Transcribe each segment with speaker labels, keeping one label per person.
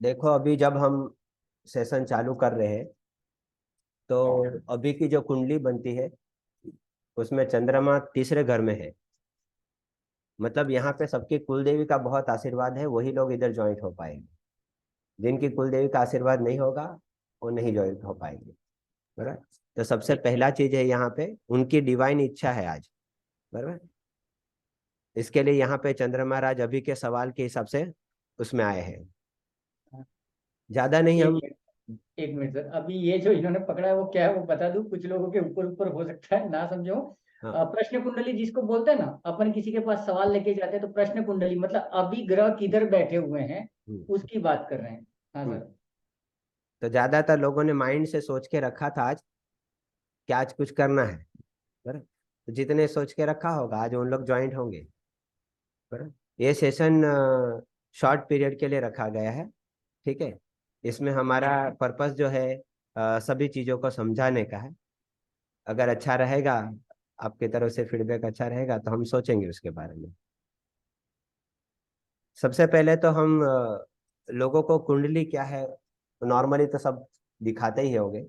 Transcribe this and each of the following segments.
Speaker 1: देखो, अभी जब हम सेशन चालू कर रहे हैं तो अभी की जो कुंडली बनती है उसमें चंद्रमा तीसरे घर में है। मतलब यहाँ पे सबकी कुल देवी का बहुत आशीर्वाद है, वही लोग इधर ज्वाइंट हो पाएंगे। जिनकी कुल देवी का आशीर्वाद नहीं होगा वो नहीं ज्वाइंट हो पाएंगे। बराबर। तो सबसे पहला चीज है यहाँ पे उनकी डिवाइन इच्छा है आज। बराबर। इसके लिए यहाँ पे चंद्रमा राज अभी के सवाल के हिसाब से उसमें आए हैं। ज्यादा नहीं
Speaker 2: एक
Speaker 1: हम।
Speaker 2: मिनट, एक मिनट सर, अभी ये जो इन्होंने पकड़ा है वो क्या है वो बता दूं, कुछ लोगों के ऊपर ऊपर हो सकता है ना समझो।
Speaker 1: हाँ।
Speaker 2: प्रश्न कुंडली जिसको बोलते हैं ना, अपन किसी के पास सवाल लेके जाते हैं तो प्रश्न कुंडली मतलब अभी ग्रह किधर बैठे हुए हैं
Speaker 1: हम्म,
Speaker 2: उसकी बात कर रहे हैं। हाँ
Speaker 1: हम्म।
Speaker 2: सर।
Speaker 1: तो ज्यादातर लोगों ने माइंड से सोच के रखा था आज कि आज कुछ करना है। बराबर। तो जितने सोच के रखा होगा आज उन लोग ज्वाइंट होंगे। बराबर। ये सेशन शॉर्ट पीरियड के लिए रखा गया है। ठीक है। इसमें हमारा पर्पस जो है सभी चीज़ों को समझाने का है। अगर अच्छा रहेगा, आपकी तरफ से फीडबैक अच्छा रहेगा तो हम सोचेंगे उसके बारे में। सबसे पहले तो हम लोगों को कुंडली क्या है नॉर्मली तो सब दिखाते ही होंगे।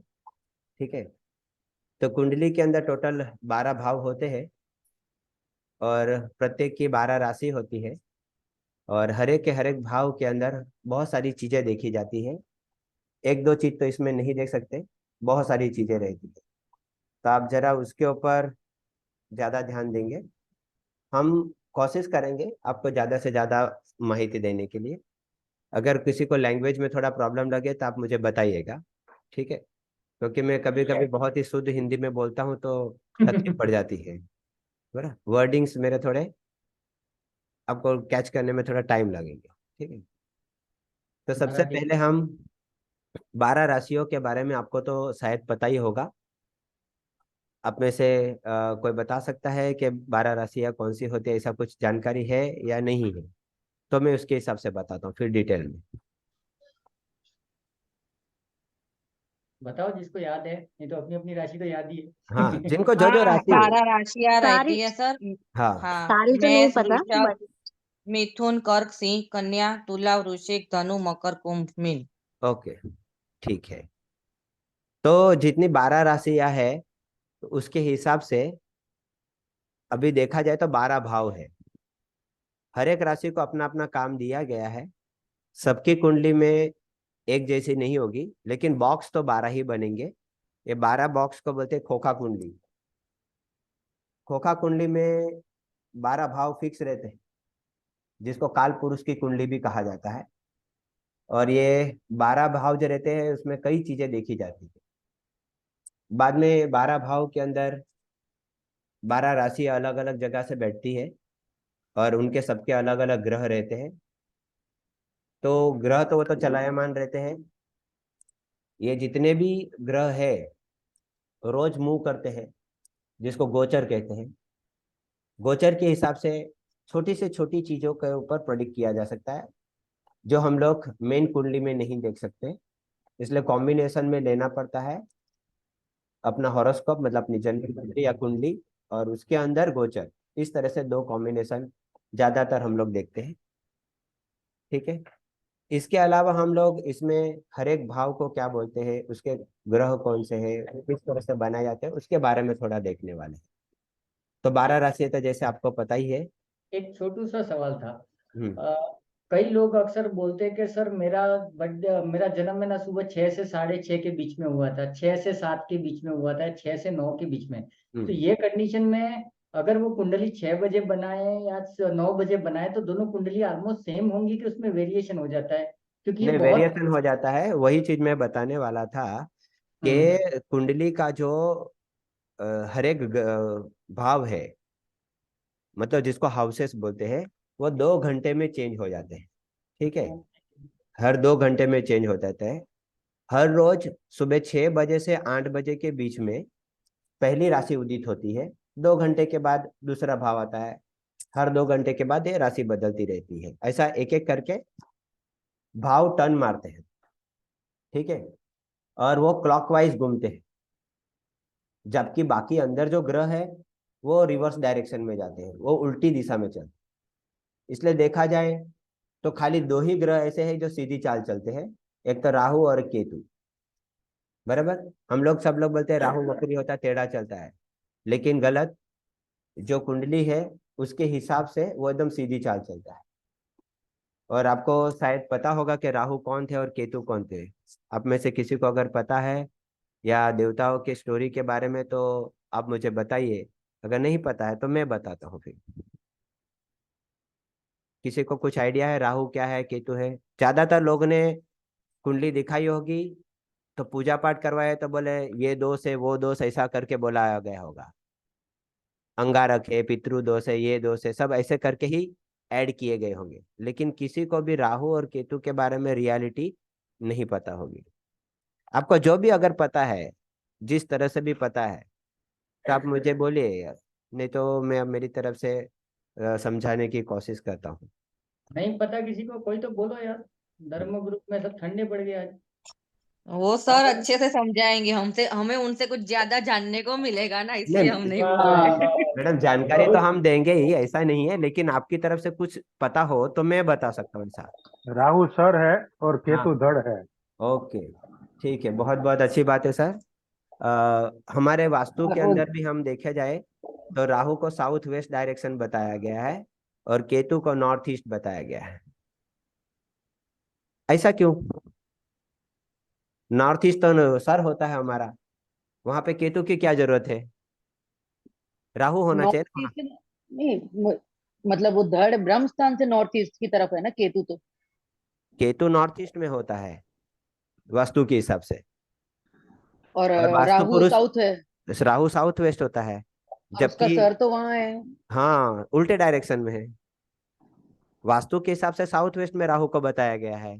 Speaker 1: ठीक है। तो कुंडली के अंदर टोटल 12 भाव होते हैं और प्रत्येक की 12 राशि होती है। और हर एक के हर एक भाव के अंदर बहुत सारी चीजें देखी जाती है। एक दो चीज तो इसमें नहीं देख सकते, बहुत सारी चीजें रहती है। तो आप जरा उसके ऊपर ज्यादा ध्यान देंगे। हम कोशिश करेंगे आपको ज्यादा से ज्यादा माहिती देने के लिए। अगर किसी को लैंग्वेज में थोड़ा प्रॉब्लम लगे तो आप मुझे बताइएगा। ठीक है। क्योंकि मैं कभी कभी बहुत ही शुद्ध हिंदी में बोलता हूँ तो तकलीफ पड़ जाती है। बराबर। वर्डिंग्स मेरे थोड़े आपको कैच करने में थोड़ा टाइम लगेगा। ठीक है। तो सबसे
Speaker 2: 12 डिग्री।
Speaker 1: पहले हम 12 राशियों के बारे में आपको तो शायद पता ही होगा। आप में से कोई बता सकता है कि 12 राशियां कौन सी होती है, ऐसा कुछ जानकारी है या नहीं है? तो मैं उसके हिसाब से बताता हूँ फिर डिटेल में।
Speaker 2: बताओ जिसको याद है, नहीं तो अपनी अपनी राशि तो याद ही
Speaker 1: हाँ,
Speaker 2: है।
Speaker 1: जिनको जो जो
Speaker 3: हाँ,
Speaker 1: राशि है।
Speaker 3: 12 राशियां
Speaker 4: सारी
Speaker 3: रहती है सर।
Speaker 1: हाँ।
Speaker 3: हाँ,
Speaker 4: सारी तो नहीं
Speaker 3: मेष,
Speaker 4: पता
Speaker 3: वृषभ,
Speaker 4: बट
Speaker 3: मिथुन, कर्क, सिंह, कन्या, तुला, वृश्चिक, धनु, मकर, कुंभ, मीन।
Speaker 1: ओके। ठीक है। तो जितनी 12 राशियां है तो उसके हिसाब से अभी देखा जाए तो 12 भाव है। हर एक राशि को अपना अपना काम दिया गया है। सबकी कुंडली में एक जैसी नहीं होगी, लेकिन बॉक्स तो 12 ही बनेंगे। ये 12 बॉक्स को बोलते हैं खोखा कुंडली। खोखा कुंडली में 12 भाव फिक्स रहते हैं, जिसको काल पुरुष की कुंडली भी कहा जाता है। और ये 12 भाव जो रहते हैं उसमें कई चीजें देखी जाती है। बाद में 12 भाव के अंदर 12 राशि अलग अलग जगह से बैठती है और उनके सबके अलग अलग ग्रह रहते हैं। तो ग्रह तो वो तो चलायमान रहते हैं। ये जितने भी ग्रह है रोज मूव करते हैं, जिसको गोचर कहते हैं। गोचर के हिसाब से छोटी से छोटी चीजों के ऊपर प्रेडिक्ट किया जा सकता है, जो हम लोग मेन कुंडली में नहीं देख सकते। इसलिए कॉम्बिनेशन में लेना पड़ता है अपना हॉरोस्कोप, मतलब अपनी जन्म कुंडली या कुंडली, और उसके अंदर गोचर। इस तरह से दो कॉम्बिनेशन ज्यादातर हम लोग देखते हैं। ठीक है। इसके अलावा हम लोग इसमें हर एक भाव को क्या बोलते हैं, उसके ग्रह कौन से हैं, किस तरह से बनाए जाते हैं, उसके बारे में थोड़ा देखने वाले हैं। तो 12 राशि तो जैसे आपको पता ही है।
Speaker 2: एक छोटू सा सवाल था।
Speaker 1: हम्म।
Speaker 2: कई लोग अक्सर बोलते हैं कि सर मेरा बर्थडे, मेरा जन्म है ना सुबह 6 से 6:30 के बीच में हुआ था, 6 से 7 के बीच में हुआ था, 6 से 9 के बीच में। तो
Speaker 1: हम्म।
Speaker 2: ये कंडीशन में अगर वो कुंडली 6 बजे बनाए या 9 बजे बनाए तो दोनों कुंडली ऑलमोस्ट सेम होंगी कि उसमें वेरिएशन हो जाता है? क्योंकि ये
Speaker 1: नहीं,
Speaker 2: बहुत।
Speaker 1: वेरिएशन हो जाता है। वही चीज मैं बताने वाला था
Speaker 2: हम्म।
Speaker 1: कि कुंडली का जो हर एक भाव है, मतलब जिसको हाउसेस बोलते हैं, वो 2 घंटे में चेंज हो जाते हैं। ठीक है। हर 2 घंटे में चेंज हो जाता है। हर रोज सुबह 6 बजे से 8 बजे के बीच में पहली राशि उदित होती है। 2 घंटे के बाद दूसरा भाव आता है। हर 2 घंटे के बाद ये राशि बदलती रहती है। ऐसा एक एक करके भाव टर्न मारते हैं। ठीक है। और वो क्लॉकवाइज घूमते हैं, जबकि बाकी अंदर जो ग्रह है वो रिवर्स डायरेक्शन में जाते हैं, वो उल्टी दिशा में चलते हैं। इसलिए देखा जाए तो खाली दो ही ग्रह ऐसे हैं जो सीधी चाल चलते हैं, एक तो राहु और केतु। बराबर। हम लोग सब लोग बोलते हैं राहु वक्री होता है, टेढ़ा चलता है, लेकिन गलत। जो कुंडली है उसके हिसाब से वो एकदम सीधी चाल चलता है। और आपको शायद पता होगा कि राहु कौन थे और केतु कौन थे। आप में से किसी को अगर पता है या देवताओं की स्टोरी के बारे में तो आप मुझे बताइए। अगर नहीं पता है तो मैं बताता हूँ फिर। किसी को कुछ आइडिया है राहु क्या है केतु है? ज्यादातर लोग ने कुंडली दिखाई होगी तो पूजा पाठ करवाए तो बोले ये दोष है वो दोष ऐसा करके बोलाया गया होगा। अंगारक है, पितृ दोष है, ये दोष है, सब ऐसे करके ही ऐड किए गए होंगे, लेकिन किसी को भी राहु और केतु के बारे में रियलिटी नहीं पता होगी। आपको जो भी अगर पता है, जिस तरह से भी पता है, तो आप मुझे बोलिए यार, नहीं तो मैं अब मेरी तरफ से समझाने की कोशिश करता हूँ।
Speaker 2: नहीं पता किसी को, कोई तो बोलो यार। धर्म ग्रुप में सब ठंडे पड़ गए आज।
Speaker 3: वो सर अच्छे से समझाएंगे हमसे, हमें उनसे कुछ ज्यादा जानने को मिलेगा ना, इसलिए हम
Speaker 1: नहीं
Speaker 3: नहीं बोल रहे
Speaker 2: वाह,
Speaker 3: हैं।
Speaker 1: मैडम, जानकारी तो हम देंगे ही, ऐसा नहीं है, लेकिन आपकी तरफ से कुछ पता हो तो मैं बता सकता हूँ ऐसा।
Speaker 4: राहु सर है और
Speaker 1: हाँ,
Speaker 4: केतु धड़ है।
Speaker 1: ओके, ठीक है, बहुत बहुत अच्छी बात है सर। हमारे वास्तु के
Speaker 5: राहुल,
Speaker 1: अंदर भी हम देखे जाए तो राहु को साउथ वेस्ट डायरेक्शन बताया गया है और केतु को नॉर्थ ईस्ट बताया गया है। ऐसा क्यों? नॉर्थ ईस्ट तो सर होता है हमारा, वहां पे केतु की क्या जरूरत है? राहु होना चाहिए
Speaker 5: नॉर्थ
Speaker 1: ना वहाँ।
Speaker 5: ईस्ट नहीं, मतलब वो धड़ ब्रह्म स्थान से नॉर्थ ईस्ट की तरफ है ना केतु तो।
Speaker 1: केतु नॉर्थ ईस्ट में होता है वास्तु के हिसाब से।
Speaker 5: और
Speaker 1: और वास्तु
Speaker 5: राहु
Speaker 1: पुरुष,
Speaker 5: साउथ है।
Speaker 1: राहु साउथ वेस्ट होता है,
Speaker 5: और उसका
Speaker 1: जबकि
Speaker 5: सर तो वहां है।
Speaker 1: हाँ, उल्टे डायरेक्शन में है। वास्तु के हिसाब से साउथ वेस्ट में राहु को बताया गया है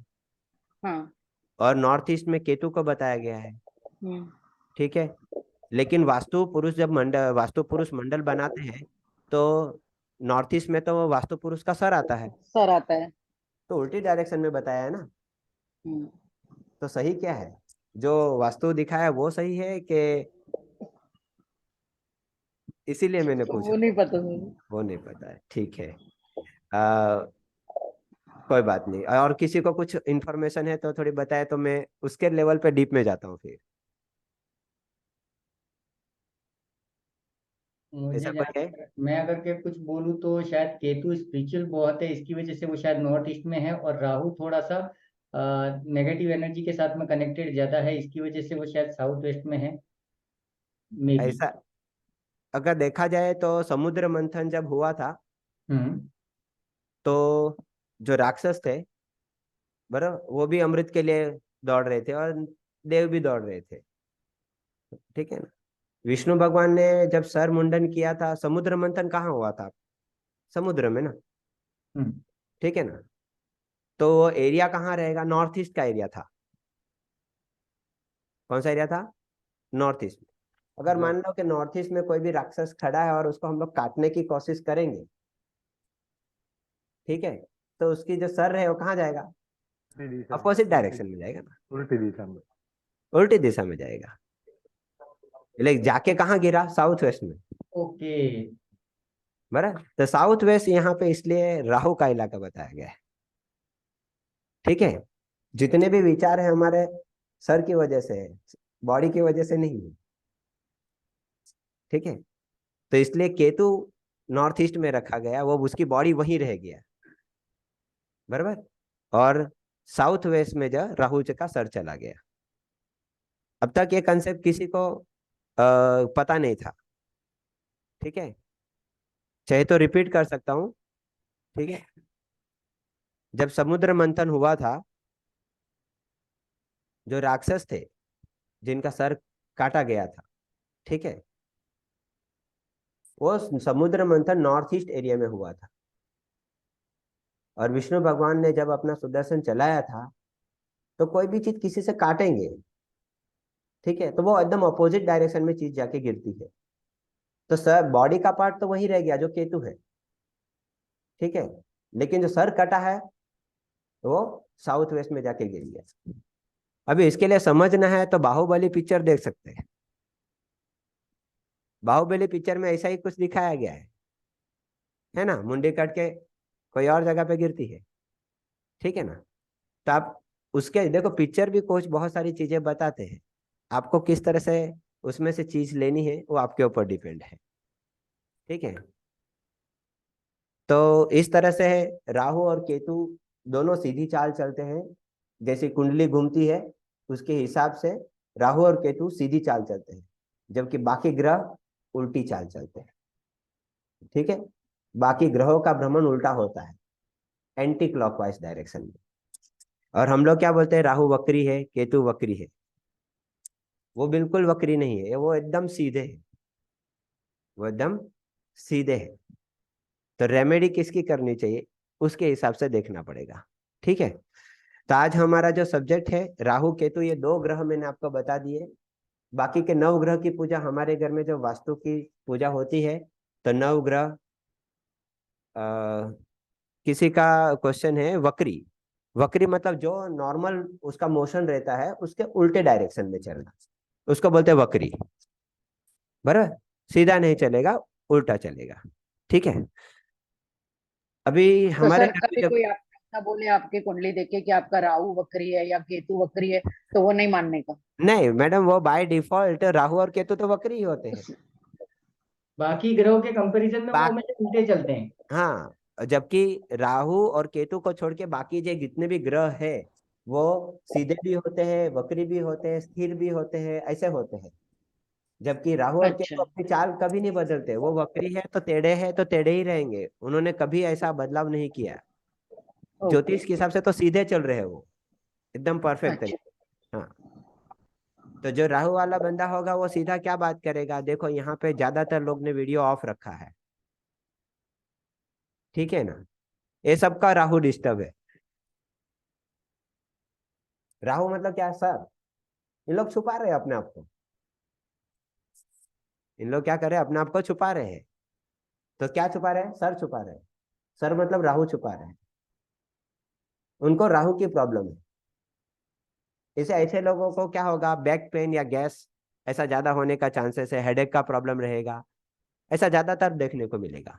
Speaker 5: हाँ।
Speaker 1: और नॉर्थ ईस्ट में केतु को बताया गया है।
Speaker 5: हम्म।
Speaker 1: ठीक है। लेकिन वास्तु पुरुष जब मंडल, वास्तु पुरुष मंडल बनाते हैं तो नॉर्थ ईस्ट में तो वास्तु पुरुष का सर आता है,
Speaker 5: सर आता है।
Speaker 1: तो उल्टी डायरेक्शन में बताया है ना।
Speaker 5: हम्म।
Speaker 1: तो सही क्या है? जो वास्तु दिखाया है वो सही है कि? इसीलिए मैंने पूछा।
Speaker 5: वो नहीं पता मुझे।
Speaker 1: वो नहीं पता है, ठीक है। आ, कोई बात नहीं। और किसी को कुछ इन्फॉर्मेशन है तो थोड़ी बताए तो मैं उसके लेवल पे डीप में जाता हूँ फिर। ऐसा
Speaker 2: मुझे
Speaker 1: कोई है?
Speaker 2: मैं अगर के कुछ बोलूँ तो शायद केतु स्पिरिचुअल बहुत है, इसकी वजह से वो शायद नॉर्थ ईस्ट में है, और राहु थोड़ा सा नेगेटिव एनर्जी के साथ में कनेक्टेड ज्यादा है, इसकी वजह से वो शायद साउथ वेस्ट में है, मे बी।
Speaker 1: ऐसा अगर देखा जाए तो समुद्र मंथन जब हुआ था
Speaker 2: हम्म।
Speaker 1: तो जो राक्षस थे, बराबर, वो भी अमृत के लिए दौड़ रहे थे और देव भी दौड़ रहे थे। ठीक है ना। विष्णु भगवान ने जब सर मुंडन किया था, समुद्र मंथन कहाँ हुआ था? समुद्र में ना।
Speaker 2: हम्म।
Speaker 1: ठीक है ना। तो वो एरिया कहाँ रहेगा? नॉर्थ ईस्ट का एरिया था। कौन सा एरिया था? North east. अगर मान लो कि नॉर्थ ईस्ट में कोई भी राक्षस खड़ा है और उसको हम लोग काटने की कोशिश करेंगे, ठीक है, तो उसकी जो सर है वो कहाँ जाएगा?
Speaker 4: उल्टी दिशा में,
Speaker 1: अपोजिट डायरेक्शन में जाएगा ना,
Speaker 4: उल्टी दिशा में।
Speaker 1: उल्टी दिशा में जाएगा। लेकिन जाके कहाँ गिरा? साउथ वेस्ट में।
Speaker 2: ओके।
Speaker 1: बराबर। तो साउथ वेस्ट यहाँ पे इसलिए राहु का इलाका बताया गया है। ठीक है। जितने भी विचार है हमारे सर की वजह से है, बॉडी की वजह से नहीं है। ठीक है। तो इसलिए केतु नॉर्थ ईस्ट में रखा गया, वो उसकी बॉडी वहीं रह गया। बराबर। और साउथ वेस्ट में जो राहु जी का सर चला गया। अब तक ये कंसेप्ट किसी को पता नहीं था। ठीक है। चाहे तो रिपीट कर सकता हूँ। ठीक है। जब समुद्र मंथन हुआ था, जो राक्षस थे जिनका सर काटा गया था, ठीक है, वो समुद्र मंथन नॉर्थ ईस्ट एरिया में हुआ था। और विष्णु भगवान ने जब अपना सुदर्शन चलाया था, तो कोई भी चीज किसी से काटेंगे, ठीक है, तो वो एकदम अपोजिट डायरेक्शन में चीज जाके गिरती है। तो सर बॉडी का पार्ट तो वही रह गया जो केतु है। ठीक है। लेकिन जो सर कटा है वो साउथ वेस्ट में जाके गिर गया। अभी इसके लिए समझना है तो बाहुबली पिक्चर देख सकते हैं। बाहुबली पिक्चर में ऐसा ही कुछ दिखाया गया है ना, मुंडी कट के कोई और जगह पे गिरती है। ठीक है ना। तो आप उसके देखो पिक्चर भी कोच बहुत सारी चीजें बताते हैं, आपको किस तरह से उसमें से चीज लेनी है वो आपके ऊपर डिपेंड है। ठीक है। तो इस तरह से राहु और केतु दोनों सीधी चाल चलते हैं, जैसे कुंडली घूमती है उसके हिसाब से राहु और केतु सीधी चाल चलते हैं, जबकि बाकी ग्रह उल्टी चाल चलते हैं। ठीक है। बाकी ग्रहों का भ्रमण उल्टा होता है, एंटी क्लॉकवाइज डायरेक्शन में। और हम लोग क्या बोलते हैं, राहु वक्री है केतु वक्री है। वो बिल्कुल वक्री नहीं है, वो एकदम सीधे है, वो एकदम सीधे है। तो रेमेडी किसकी करनी चाहिए उसके हिसाब से देखना पड़ेगा। ठीक है। तो आज हमारा जो सब्जेक्ट है राहु केतु, ये दो ग्रह मैंने आपको बता दिए। बाकी के 9 ग्रह की पूजा हमारे घर में जो वास्तु की पूजा होती है, तो 9 ग्रह किसी का क्वेश्चन है वक्री। वक्री मतलब जो नॉर्मल उसका मोशन रहता है उसके उल्टे डायरेक्शन में चलना, उसको बोलते हैं वक्री। बराबर, सीधा नहीं चलेगा, उल्टा चलेगा। ठीक है। अभी
Speaker 5: तो
Speaker 1: हमारे
Speaker 5: सर
Speaker 1: घर में
Speaker 5: कभी
Speaker 1: जब
Speaker 5: कोई आप ऐसा बोले आपकी कुंडली देखे कि आपका राहु वक्री है या केतु वक्री है, तो वो नहीं मानने का?
Speaker 1: नहीं मैडम, वो बाय डिफॉल्ट राहु और केतु तो वक्री ही होते हैं।
Speaker 2: बाकी ग्रहों के कंपैरिजन में वो
Speaker 1: बाक
Speaker 2: हमेशा उल्टे चलते हैं।
Speaker 1: हाँ, जबकि राहु और केतु को छोड़ के बाकी जो जितने भी ग्रह है वो सीधे भी होते हैं, वक्री भी होते हैं, स्थिर भी होते हैं, ऐसे होते हैं। जबकि राहु और
Speaker 5: अच्छा।
Speaker 1: केतु अपनी चाल कभी नहीं बदलते, वो वक्री है तो टेढ़े ही रहेंगे, उन्होंने कभी ऐसा बदलाव नहीं किया।
Speaker 5: ओके।
Speaker 1: ज्योतिष के हिसाब से तो सीधे चल रहे हैं वो, एकदम परफेक्ट
Speaker 5: अच्छा।
Speaker 1: तरीके। हाँ। तो जो राहु वाला बंदा होगा वो सीधा क्या बात करेगा, देखो यहाँ पे ज्यादातर लोग ने वीडियो ऑफ रखा है। ठीक है ना। ये सबका राहु डिस्टर्ब है। राहु मतलब क्या सर, इन लोग छुपा रहे हैं अपने आप को, इन लोग क्या कर रहे हैं अपने आप को छुपा रहे हैं। तो क्या छुपा रहे हैं, सर छुपा रहे हैं। सर मतलब राहु छुपा रहे हैं, उनको राहु की प्रॉब्लम है। इसे ऐसे लोगों को क्या होगा, बैक पेन या गैस ऐसा ज्यादा होने का चांसेस है, हेडेक का प्रॉब्लम रहेगा, ऐसा ज्यादातर देखने को मिलेगा।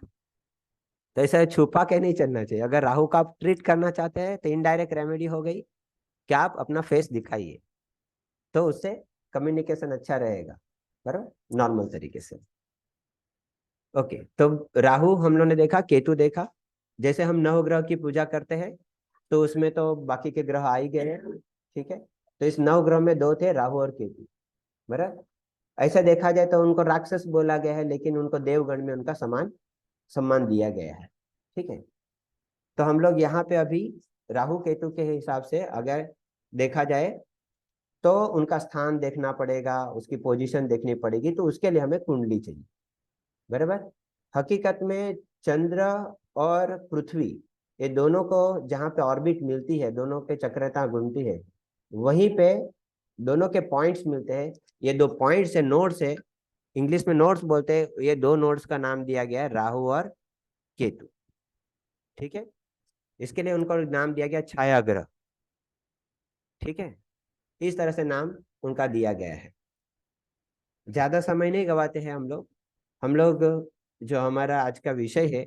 Speaker 1: तो ऐसा छुपा के नहीं चलना चाहिए। अगर राहु का आप ट्रीट करना चाहते हैं तो इनडायरेक्ट रेमेडी हो गई कि आप अपना फेस दिखाइए, तो उससे कम्युनिकेशन अच्छा रहेगा, बराबर, नॉर्मल तरीके से। ओके। तो राहु हम लोग ने देखा, केतु देखा। जैसे हम नवग्रह की पूजा करते हैं तो उसमें तो बाकी के ग्रह आ ही गए हैं। ठीक है। तो इस नवग्रह में दो थे, राहु और केतु। बराबर। ऐसा देखा जाए तो उनको राक्षस बोला गया है, लेकिन उनको देवगण में उनका सम्मान दिया गया है। ठीक है। तो हम लोग यहाँ पे अभी राहु केतु के हिसाब से अगर देखा जाए तो उनका स्थान देखना पड़ेगा, उसकी पोजीशन देखनी पड़ेगी, तो उसके लिए हमें कुंडली चाहिए। बराबर। हकीकत में चंद्र और पृथ्वी, ये दोनों को जहाँ पे ऑर्बिट मिलती है, दोनों के चक्रता घूमती है, वहीं पे दोनों के पॉइंट्स मिलते हैं। ये दो पॉइंट्स है, नोड्स है, इंग्लिश में नोड्स बोलते हैं। ये दो नोड्स का नाम दिया गया है राहु और केतु। ठीक है। इसके लिए उनको नाम दिया गया छाया ग्रह। ठीक है। इस तरह से नाम उनका दिया गया है। ज्यादा समय नहीं गवाते हैं हम लोग जो हमारा आज का विषय है,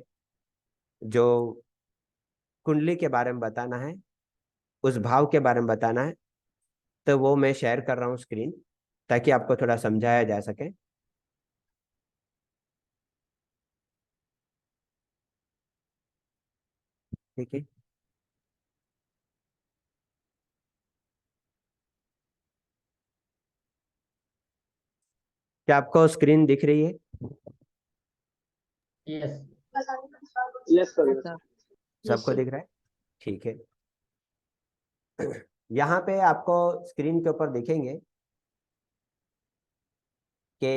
Speaker 1: जो कुंडली के बारे में बताना है, उस भाव के बारे में बताना है, तो वो मैं शेयर कर रहा हूँ स्क्रीन, ताकि आपको थोड़ा समझाया जा सके। ठीक है। क्या आपको स्क्रीन दिख रही है?
Speaker 2: यस।
Speaker 4: Yes sir.
Speaker 3: सर।
Speaker 1: सबको दिख रहा है? ठीक है। यहाँ पे आपको स्क्रीन के ऊपर दिखेंगे कि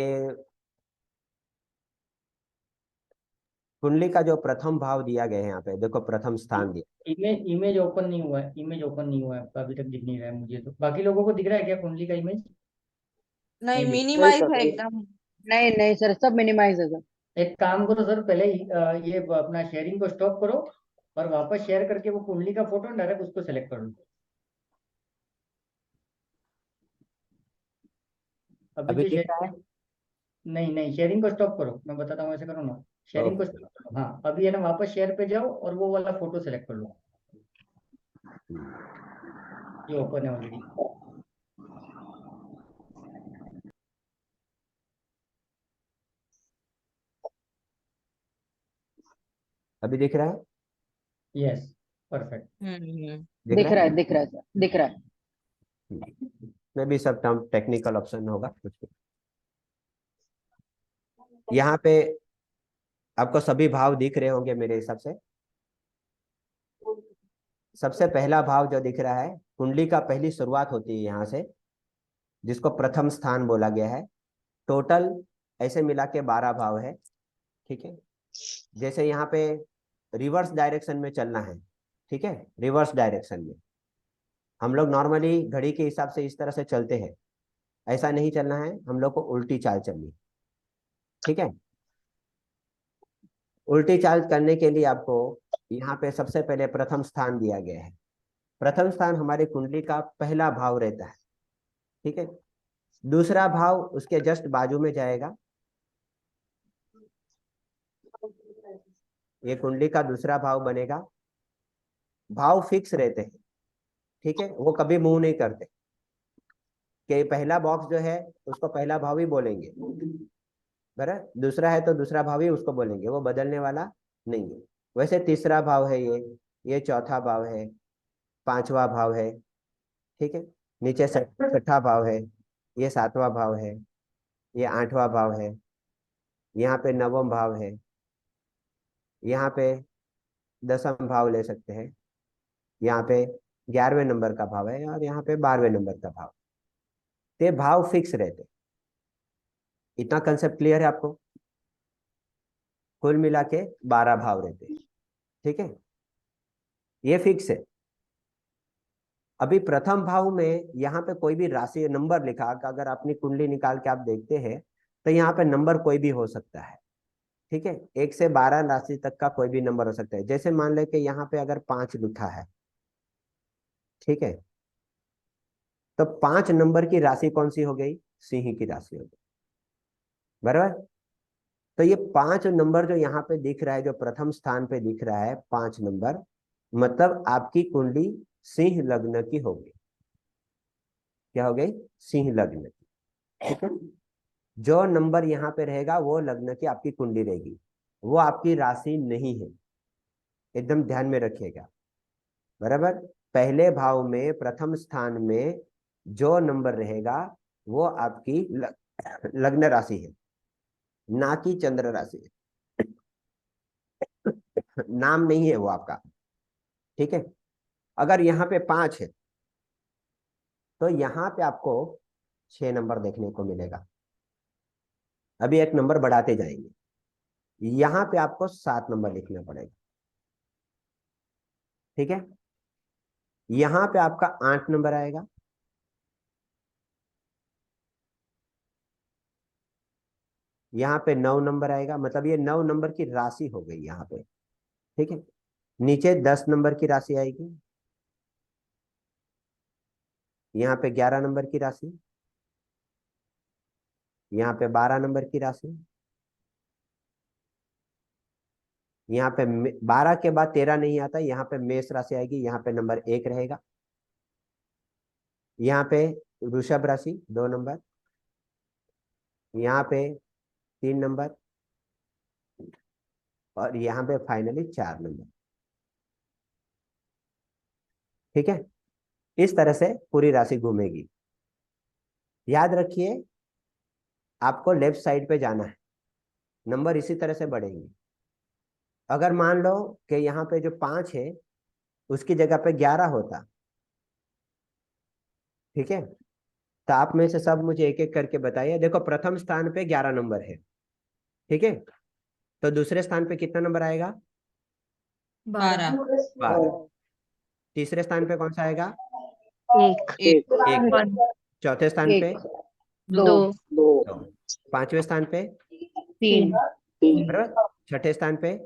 Speaker 1: कुंडली का जो प्रथम भाव दिया गया है, यहाँ पे देखो प्रथम स्थान दिया।
Speaker 2: इमेज ओपन नहीं हुआ है, इमेज ओपन नहीं हुआ है आपका, अभी तक दिख नहीं रहा है मुझे। तो बाकी लोगों को दिख रहा है क्या कुंडली का इमेज?
Speaker 3: नहीं,
Speaker 2: नहीं दिख
Speaker 4: नहीं
Speaker 3: मिनिमाइज
Speaker 4: सर।
Speaker 3: है एकदम।
Speaker 5: नहीं नहीं सर, सब मिनिमाइज है सर।
Speaker 2: एक काम करो सर, पहले ही ये अपना शेयरिंग को स्टॉप करो और वापस शेयर करके वो कुंडली का फोटो डायरेक्ट उसको सेलेक्ट कर लो। अभी
Speaker 1: अभी
Speaker 2: तो
Speaker 1: दिख रहा है?
Speaker 2: नहीं नहीं, शेयरिंग को स्टॉप करो, मैं बताता हूँ ऐसे करो ना। शेयरिंग को
Speaker 1: ओके।
Speaker 2: स्टॉप करो, हाँ अभी है ना, वापस शेयर पे जाओ और वो वाला फोटो सेलेक्ट कर लो। ये ओपन है ऑलरेडी।
Speaker 1: अभी दिख रहा है?
Speaker 2: Yes, perfect.
Speaker 1: दिख
Speaker 5: दिख
Speaker 1: रहा
Speaker 5: रहा
Speaker 1: है?
Speaker 5: है, दिख रहा है सर, दिख रहा है।
Speaker 1: में भी सब टर्म टेक्निकल ऑप्शन होगा कुछ भी। यहाँ पे आपको सभी भाव दिख रहे होंगे मेरे हिसाब से। सबसे पहला भाव जो दिख रहा है, कुंडली का पहली शुरुआत होती है यहाँ से, जिसको प्रथम स्थान बोला गया है। टोटल ऐसे मिला के 12 भाव है। ठीक है, जैसे यहाँ पे रिवर्स डायरेक्शन में चलना है। ठीक है, रिवर्स डायरेक्शन में हम लोग नॉर्मली घड़ी के हिसाब से इस तरह से चलते हैं, ऐसा नहीं चलना है, हम लोग को उल्टी चाल चलनी। ठीक है, उल्टी चाल करने के लिए आपको यहाँ पे सबसे पहले प्रथम स्थान दिया गया है। प्रथम स्थान हमारी कुंडली का पहला भाव रहता है। ठीक है, दूसरा भाव उसके जस्ट बाजू में जाएगा। ये कुंडली का दूसरा भाव बनेगा। भाव फिक्स रहते हैं। ठीक है, वो कभी मूव नहीं करते कि पहला बॉक्स जो है उसको पहला भाव ही बोलेंगे, बराबर, दूसरा है तो दूसरा भाव ही उसको बोलेंगे, वो बदलने वाला नहीं है। वैसे तीसरा भाव है ये चौथा भाव है, पांचवा भाव है। ठीक है, नीचे छठा भाव है, ये सातवां भाव है, ये आठवां भाव है, यहाँ पे नवम भाव है, यहाँ पे दसम भाव ले सकते हैं, यहाँ पे 11वें नंबर का भाव है, और यहाँ पे 12वें नंबर का भाव। ये भाव फिक्स रहते। इतना कंसेप्ट क्लियर है आपको? कुल मिला के 12 भाव रहते हैं। ठीक है, ये फिक्स है। अभी प्रथम भाव में यहाँ पे कोई भी राशि नंबर लिखा, अगर अपनी कुंडली निकाल के आप देखते हैं तो यहाँ पे नंबर कोई भी हो सकता है। ठीक है, 1 से 12 राशि तक का कोई भी नंबर हो सकता है। जैसे मान ले कि यहाँ पे अगर 5 लिखा है, ठीक है, तो 5 नंबर की राशि कौन सी हो गई? सिंह की राशि हो गई, बराबर। तो ये 5 नंबर जो यहाँ पे दिख रहा है, जो प्रथम स्थान पे दिख रहा है 5 नंबर, मतलब आपकी कुंडली सिंह लग्न की होगी। क्या हो गई? सिंह लग्न की। ठीक है, जो नंबर यहाँ पे रहेगा वो लग्न की आपकी कुंडली रहेगी, वो आपकी राशि नहीं है, एकदम ध्यान में रखिएगा, बराबर। पहले भाव में प्रथम स्थान में जो नंबर रहेगा वो आपकी लग्न राशि है, ना कि चंद्र राशि है। नाम नहीं है वो आपका। ठीक है, अगर यहाँ पे 5 है तो यहाँ पे आपको 6 नंबर देखने को मिलेगा। अभी एक नंबर बढ़ाते जाएंगे, यहाँ पे आपको 7 नंबर लिखना पड़ेगा। ठीक है, यहाँ पे आपका 8 नंबर आएगा, यहाँ पे 9 नंबर आएगा, मतलब ये 9 नंबर की राशि हो गई यहाँ पे। ठीक है, नीचे 10 नंबर की राशि आएगी, यहाँ पे 11 नंबर की राशि, यहाँ पे 12 नंबर की राशि, यहाँ पे 12 के बाद 13 नहीं आता, यहाँ पे मेष राशि आएगी, यहाँ पे नंबर 1 रहेगा, यहाँ पे वृषभ राशि 2 नंबर, यहाँ पे 3 नंबर, और यहाँ पे फाइनली 4 नंबर। ठीक है, इस तरह से पूरी राशि घूमेगी। याद रखिए, आपको लेफ्ट साइड पे जाना है, नंबर इसी तरह से बढ़ेंगे। अगर मान लो कि यहाँ पे जो 5 है उसकी जगह पे 11 होता, ठीक है, तो आप में से सब मुझे एक एक करके बताइए। देखो, प्रथम स्थान पे 11 नंबर है, ठीक है, तो दूसरे स्थान पे कितना नंबर आएगा?
Speaker 3: 12।
Speaker 1: 12। तीसरे स्थान पे कौन सा आएगा?
Speaker 3: एक।
Speaker 1: 1। चौथे स्थान पे?
Speaker 5: 1, 2,
Speaker 4: 2
Speaker 1: 2। पांचवें स्थान पे?
Speaker 5: 3,
Speaker 4: 3
Speaker 1: बराबर। छठे स्थान पे?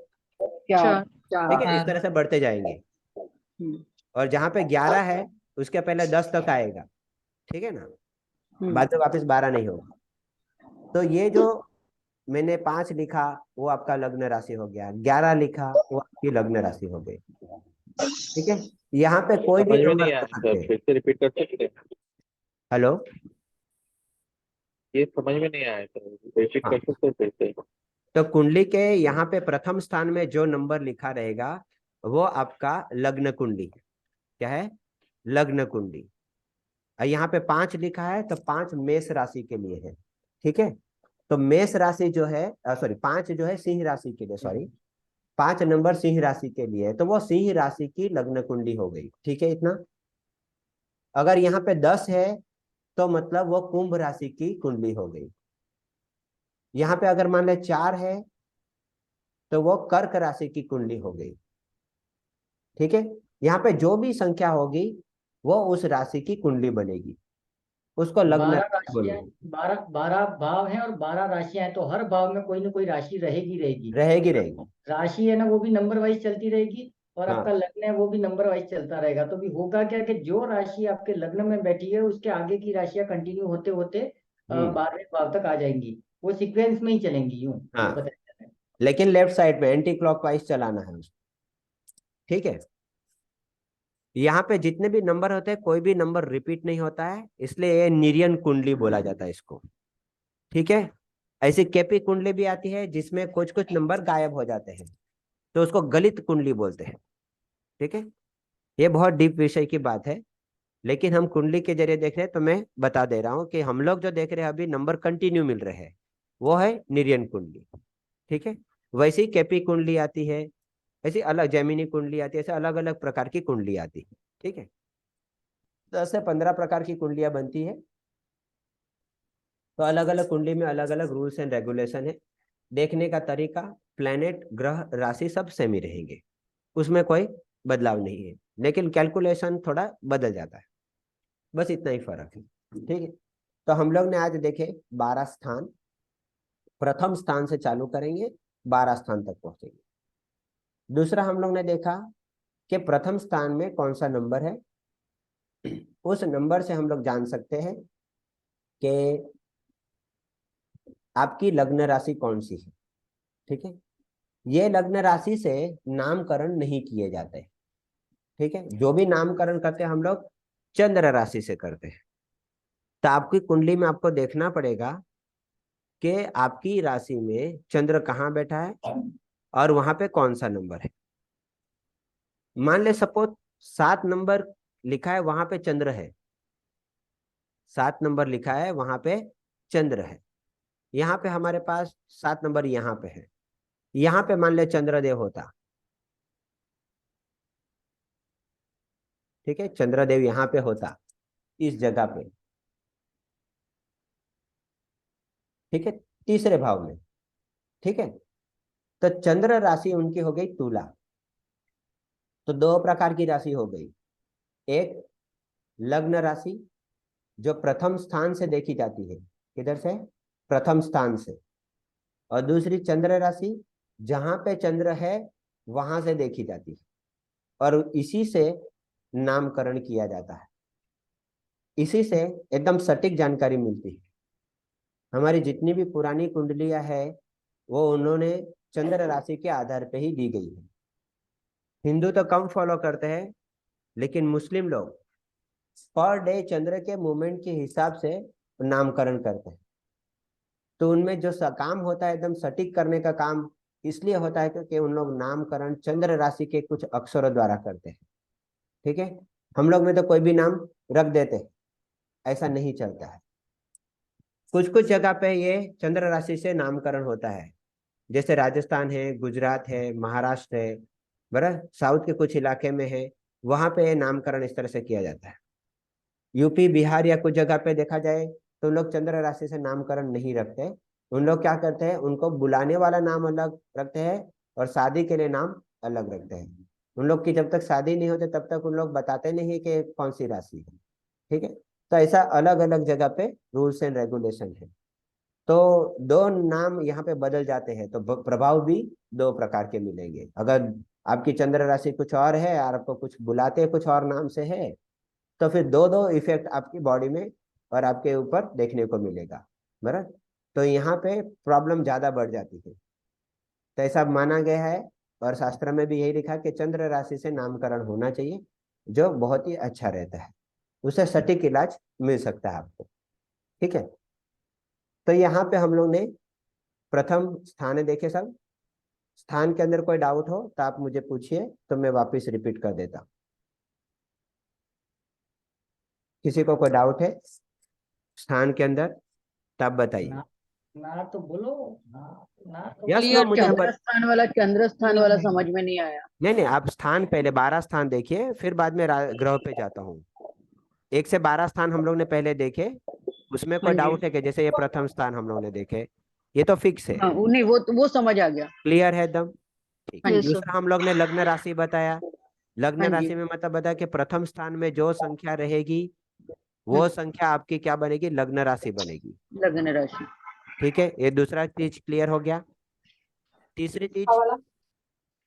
Speaker 5: 4,
Speaker 1: ठीक है,
Speaker 5: 4।
Speaker 1: इस तरह से बढ़ते जाएंगे, और जहां पे 11 है उसके पहले 10 तक आएगा। ठीक है ना, बाद में वापस 12 नहीं होगा। तो ये जो मैंने 5 लिखा वो आपका लग्न राशि हो गया, 11 लिखा वो आपकी लग्न राशि हो गई। ठीक है, यहाँ पे कोई भी
Speaker 6: समझ में
Speaker 1: नंबर
Speaker 6: नहीं
Speaker 1: हो
Speaker 6: आया
Speaker 1: सकते
Speaker 6: सर,
Speaker 1: हैं।
Speaker 6: फिर से रिपीट कर सकते हैं?
Speaker 1: हेलो।
Speaker 6: ये समझ में नहीं आया सर, रिपीट
Speaker 1: हाँ,
Speaker 6: कर सकते हैं फिर से?
Speaker 1: तो कुंडली के यहाँ पे प्रथम स्थान में जो नंबर लिखा रहेगा वो आपका लग्न कुंडली। क्या है? लग्न कुंडली। और यहाँ पे 5 लिखा है तो 5 मेष राशि के लिए है। ठीक है, तो मेष राशि जो है, सॉरी 5 जो है सिंह राशि के लिए, सॉरी 5 नंबर सिंह राशि के लिए है, तो वो सिंह राशि की लग्न कुंडली हो गई। ठीक है इतना। अगर यहाँ पे 10 है तो मतलब वो कुंभ राशि की कुंडली हो गई। यहाँ पे अगर मान ले 4 है तो वो कर्क राशि की कुंडली हो गई। ठीक है, यहाँ पे जो भी संख्या होगी वो उस राशि की कुंडली बनेगी, उसको लग्न
Speaker 2: 12
Speaker 1: राशि
Speaker 2: राशियां,
Speaker 1: बोलेंगे।
Speaker 2: 12 भाव हैं और 12 राशियां हैं, तो हर भाव में कोई ना कोई राशि रहेगी रहेगी।
Speaker 1: रहेगी रहेगी।
Speaker 2: राशि है ना, वो भी नंबर वाइज चलती रहेगी, और आपका
Speaker 1: हाँ।
Speaker 2: लग्न है वो भी नंबर वाइज चलता रहेगा। तो भी होगा क्या कि जो राशि आपके लग्न में बैठी है उसके आगे की राशियां कंटिन्यू होते होते
Speaker 1: हम्म।
Speaker 2: 12वें भाव तक आ जाएंगी। वो सीक्वेंस में ही चलेंगी, यूं ये
Speaker 1: हाँ,
Speaker 2: बताया जाता है।
Speaker 1: लेकिन लेफ्ट साइड पे एंटी क्लॉकवाइज चलाना है उसको। ठीक है, यहाँ पे जितने भी नंबर होते हैं कोई भी नंबर रिपीट नहीं होता है, इसलिए ये निर्यन कुंडली बोला जाता है इसको। ठीक है, ऐसी केपी कुंडली भी आती है जिसमें कुछ कुछ नंबर गायब हो जाते हैं, तो उसको गलित कुंडली बोलते हैं। ठीक है, ये बहुत डीप विषय की बात है, लेकिन हम कुंडली के जरिए देख रहे हैं तो मैं बता दे रहा हूँ कि हम लोग जो देख रहे हैं अभी नंबर कंटिन्यू मिल रहे हैं वो है निर्यन कुंडली। ठीक है, वैसी केपी कुंडली आती है, ऐसी अलग जैमिनी कुंडली आती है, ऐसे अलग अलग प्रकार की कुंडली आती है। ठीक है, 10 से 15 प्रकार की कुंडलियां बनती है। तो अलग अलग कुंडली में अलग अलग रूल्स एंड रेगुलेशन है। देखने का तरीका, प्लैनेट, ग्रह, राशि सब सेम ही रहेंगे, उसमें कोई बदलाव नहीं है, लेकिन कैलकुलेशन थोड़ा बदल जाता है, बस इतना ही फर्क है। ठीक है, तो हम लोग ने आज देखे 12 स्थान, प्रथम स्थान से चालू करेंगे, 12 स्थान तक पहुंचेंगे। दूसरा हम लोग ने देखा कि प्रथम स्थान में कौन सा नंबर है, उस नंबर से हम लोग जान सकते हैं कि आपकी लग्न राशि कौन सी है। ठीक है, ये लग्न राशि से नामकरण नहीं किए जाते। ठीक है, जो भी नामकरण करते हैं हम लोग चंद्र राशि से करते हैं। तो आपकी कुंडली में आपको देखना पड़ेगा कि आपकी राशि में चंद्र कहाँ बैठा है और वहां पे कौन सा नंबर है। मान ले सपोज 7 नंबर लिखा है वहां पे चंद्र है, 7 नंबर लिखा है वहां पे चंद्र है, यहाँ पे हमारे पास 7 नंबर यहाँ पे है, यहाँ पे मान ले चंद्रदेव होता। ठीक है, चंद्रदेव यहाँ पे होता, इस जगह पे। ठीक है, तीसरे भाव में। ठीक है, तो चंद्र राशि उनकी हो गई तुला। तो 2 प्रकार की राशि हो गई, एक लग्न राशि जो प्रथम स्थान से देखी जाती है, किधर से? प्रथम स्थान से। और दूसरी चंद्र राशि जहां पे चंद्र है वहां से देखी जाती है, और इसी से नामकरण किया जाता है, इसी से एकदम सटीक जानकारी मिलती है। हमारी जितनी भी पुरानी कुंडलियां है वो उन्होंने चंद्र राशि के आधार पे ही दी गई है। हिंदू तो कम फॉलो करते हैं, लेकिन मुस्लिम लोग पर डे चंद्र के मूवमेंट के हिसाब से नामकरण करते हैं। तो उनमें जो काम होता है एकदम सटीक करने का काम इसलिए होता है क्योंकि उन लोग नामकरण चंद्र राशि के कुछ अक्षरों द्वारा करते हैं। ठीक है, हम लोग में तो कोई भी नाम रख देते हैं, ऐसा नहीं चलता है। कुछ कुछ जगह पे ये चंद्र राशि से नामकरण होता है, जैसे राजस्थान है, गुजरात है, महाराष्ट्र है, बराबर साउथ के कुछ इलाके में है, वहां पे नामकरण इस तरह से किया जाता है। यूपी बिहार या कुछ जगह पे देखा जाए तो लोग चंद्र राशि से नामकरण नहीं रखते। उन लोग क्या करते हैं, उनको बुलाने वाला नाम अलग रखते हैं और शादी के लिए नाम अलग रखते हैं। उन लोग की जब तक शादी नहीं होते तब तक उन लोग बताते नहीं कि कौन सी राशि है। ठीक है, तो ऐसा अलग अलग जगह पे रूल्स एंड रेगुलेशन है। तो 2 नाम यहाँ पे बदल जाते हैं तो प्रभाव भी 2 प्रकार के मिलेंगे। अगर आपकी चंद्र राशि कुछ और है और आपको कुछ बुलाते हैं कुछ और नाम से है, तो फिर 2 इफेक्ट आपकी बॉडी में और आपके ऊपर देखने को मिलेगा। बराबर, तो यहाँ पे प्रॉब्लम ज्यादा बढ़ जाती है। तो ऐसा माना गया है और शास्त्र में भी यही लिखा कि चंद्र राशि से नामकरण होना चाहिए, जो बहुत ही अच्छा रहता है, उससे सटीक इलाज मिल सकता है आपको। ठीक है, तो यहाँ पे हम लोग ने प्रथम स्थान देखे सब। स्थान के अंदर कोई डाउट हो तो आप मुझे पूछिए, तो मैं वापस रिपीट कर देता हूँ। किसी को कोई डाउट है स्थान के अंदर तो आप बताइए।
Speaker 2: ना ना तो बोलो, ना ना तो
Speaker 1: यस नो
Speaker 3: क्लियर
Speaker 1: मुझे
Speaker 3: है।
Speaker 5: चंद्र स्थान वाला
Speaker 2: नहीं।
Speaker 5: समझ में नहीं आया।
Speaker 1: नहीं नहीं, आप स्थान पहले 12 स्थान देखिए, फिर बाद में ग्रह पे जाता हूँ। 1 से 12 स्थान हम लोग ने पहले देखे, उसमें
Speaker 5: हाँ
Speaker 1: कोई
Speaker 5: जी।
Speaker 1: डाउट है कि जैसे ये प्रथम स्थान हम लोग ने देखे, ये तो फिक्स है,
Speaker 5: हाँ वो नहीं, वो समझ आ गया।
Speaker 1: क्लियर है एकदम। ठीक
Speaker 5: हाँ
Speaker 1: है,
Speaker 3: यस
Speaker 5: जी।
Speaker 3: सर।
Speaker 1: दूसरा हम लोग ने लग्न राशि बताया। लग्न
Speaker 5: हाँ जी।
Speaker 1: राशि में मतलब बताया कि प्रथम स्थान में जो संख्या रहेगी वो संख्या आपकी क्या बनेगी, लग्न राशि बनेगी।
Speaker 5: लग्न राशि।
Speaker 1: ठीक है, ये दूसरा चीज क्लियर हो गया। तीसरी चीज,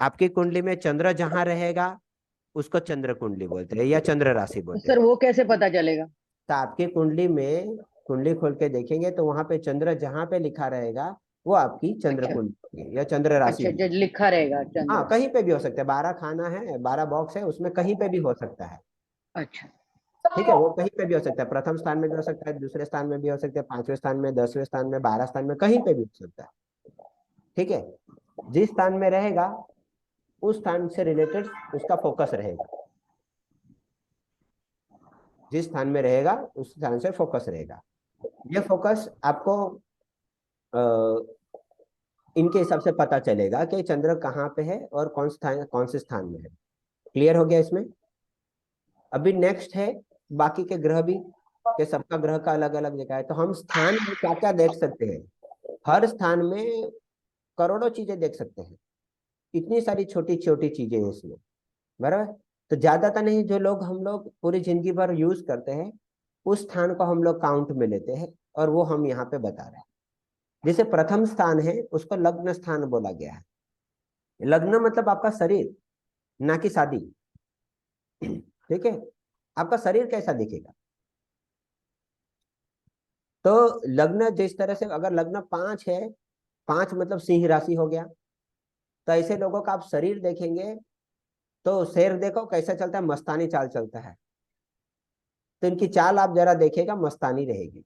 Speaker 1: आपकी कुंडली में चंद्र जहां रहेगा उसको चंद्र कुंडली बोलते हैं या चंद्र राशि
Speaker 5: तो
Speaker 1: बोलते हैं।
Speaker 5: सर वो कैसे पता चलेगा?
Speaker 1: तो आपकी कुंडली में कुंडली खोल के देखेंगे तो वहां पे चंद्र जहां पे लिखा रहेगा वो आपकी चंद्र
Speaker 5: अच्छा।
Speaker 1: कुंडली होगी या चंद्र राशि
Speaker 5: अच्छा,
Speaker 1: होगी।
Speaker 5: जो लिखा रहेगा
Speaker 1: हाँ,
Speaker 5: चंद्र।
Speaker 1: कहीं पे भी हो सकता है, 12 खाना है, 12 बॉक्स है, उसमें कहीं पे भी हो सकता है।
Speaker 5: अच्छा।
Speaker 1: ठीक है, वो कहीं पे भी हो सकता है, प्रथम स्थान में भी हो सकता है, दूसरे स्थान में भी हो सकता है, 5वें स्थान में, 10वें स्थान में, 12 स्थान में, कहीं पे भी हो सकता है। ठीक है, जिस स्थान में रहेगा उस स्थान से रिलेटेड उसका फोकस रहेगा, जिस स्थान में रहेगा उस स्थान से फोकस रहेगा। ये फोकस आपको इनके हिसाब से पता चलेगा कि चंद्र कहाँ पे है और कौन से स्थान में है। क्लियर हो गया इसमें। अभी नेक्स्ट है बाकी के ग्रह भी, के सबका ग्रह का अलग अलग जगह है, तो हम स्थान में क्या क्या देख सकते हैं। हर स्थान में करोड़ों चीजें देख सकते हैं, इतनी सारी छोटी छोटी चीजें हैं इसमें, बराबर। तो ज्यादातर नहीं, जो लोग हम लोग पूरी जिंदगी भर यूज करते हैं उस स्थान को हम लोग काउंट में लेते हैं, और वो हम यहाँ पे बता रहे हैं। जैसे प्रथम स्थान है उसको लग्न स्थान बोला गया है। लग्न मतलब आपका शरीर, ना कि शादी। ठीक है, आपका शरीर कैसा दिखेगा। तो लग्न जिस तरह से, अगर लग्न 5 है, 5 मतलब सिंह राशि हो गया, तो ऐसे लोगों का आप शरीर देखेंगे तो शेर देखो कैसा चलता है, मस्तानी चाल चलता है, तो इनकी चाल आप जरा देखेगा मस्तानी रहेगी।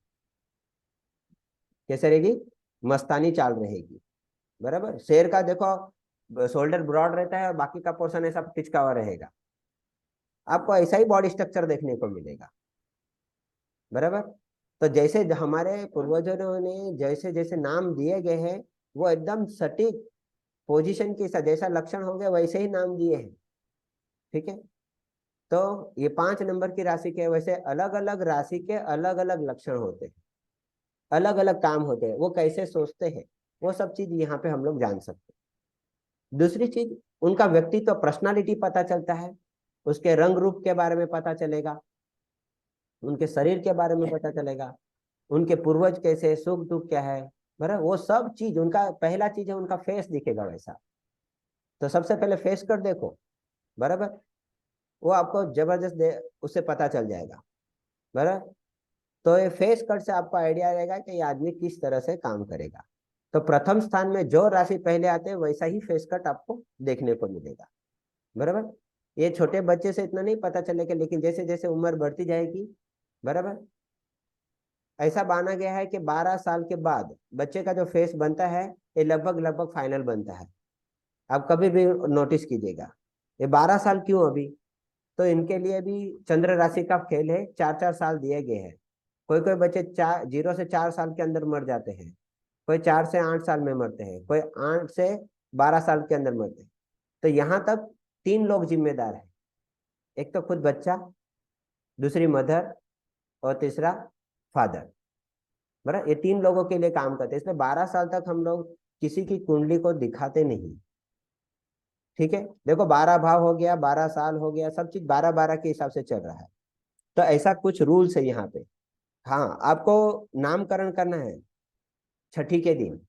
Speaker 1: कैसे रहेगी, मस्तानी चाल रहेगी, बराबर। शेर का देखो शोल्डर ब्रॉड रहता है और बाकी का पोर्शन ऐसा पिचका हुआ रहेगा, आपको ऐसा ही बॉडी स्ट्रक्चर देखने को मिलेगा, बराबर। तो जैसे हमारे पूर्वजों ने जैसे जैसे नाम दिए गए हैं वो एकदम सटीक पोजीशन के साथ, जैसा लक्षण हो गया वैसे ही नाम दिए हैं। ठीक है, तो ये 5 नंबर की राशि के वैसे अलग अलग राशि के अलग अलग लक्षण होते हैं, अलग अलग काम होते हैं, वो कैसे सोचते हैं वो सब चीज यहाँ पे हम लोग जान सकते हैं। दूसरी चीज, उनका व्यक्तित्व, पर्सनालिटी पता चलता है, उसके रंग रूप के बारे में पता चलेगा, उनके शरीर के बारे में पता चलेगा, उनके पूर्वज कैसे, सुख दुख क्या है, बराबर। वो सब चीज, उनका पहला चीज है उनका फेस दिखेगा वैसा, तो सबसे पहले फेस कर देखो, बराबर। वो आपको जबरदस्त उससे पता चल जाएगा, बराबर। तो ये फेस कट से आपको आइडिया रहेगा कि ये आदमी किस तरह से काम करेगा। तो प्रथम स्थान में जो राशि पहले आते हैं वैसा ही फेस कट आपको देखने को मिलेगा, बराबर। ये छोटे बच्चे से इतना नहीं पता चलेगा, लेकिन जैसे जैसे उम्र बढ़ती जाएगी, बराबर, ऐसा माना गया है कि 12 साल के बाद बच्चे का जो फेस बनता है ये लगभग लगभग फाइनल बनता है। आप कभी भी नोटिस कीजिएगा, ये 12 साल क्यों अभी, तो इनके लिए भी चंद्र राशि का खेल है, 4-4 साल दिए गए हैं। कोई कोई बच्चे 0 से 4 साल के अंदर मर जाते हैं, कोई 4 से 8 साल में मरते हैं, कोई 8 से 12 साल के अंदर मरते हैं। तो यहाँ तक 3 लोग जिम्मेदार हैं, एक तो खुद बच्चा, दूसरी मदर, और तीसरा फादर, बराबर। ये 3 लोगों के लिए काम करते हैं, इसलिए 12 साल तक हम लोग किसी की कुंडली को दिखाते नहीं। ठीक है, देखो 12 भाव हो गया, 12 साल हो गया, सब चीज 12-12 के हिसाब से चल रहा है। तो ऐसा कुछ रूल्स है यहाँ पे। हाँ, आपको नामकरण करना है छठी के दिन,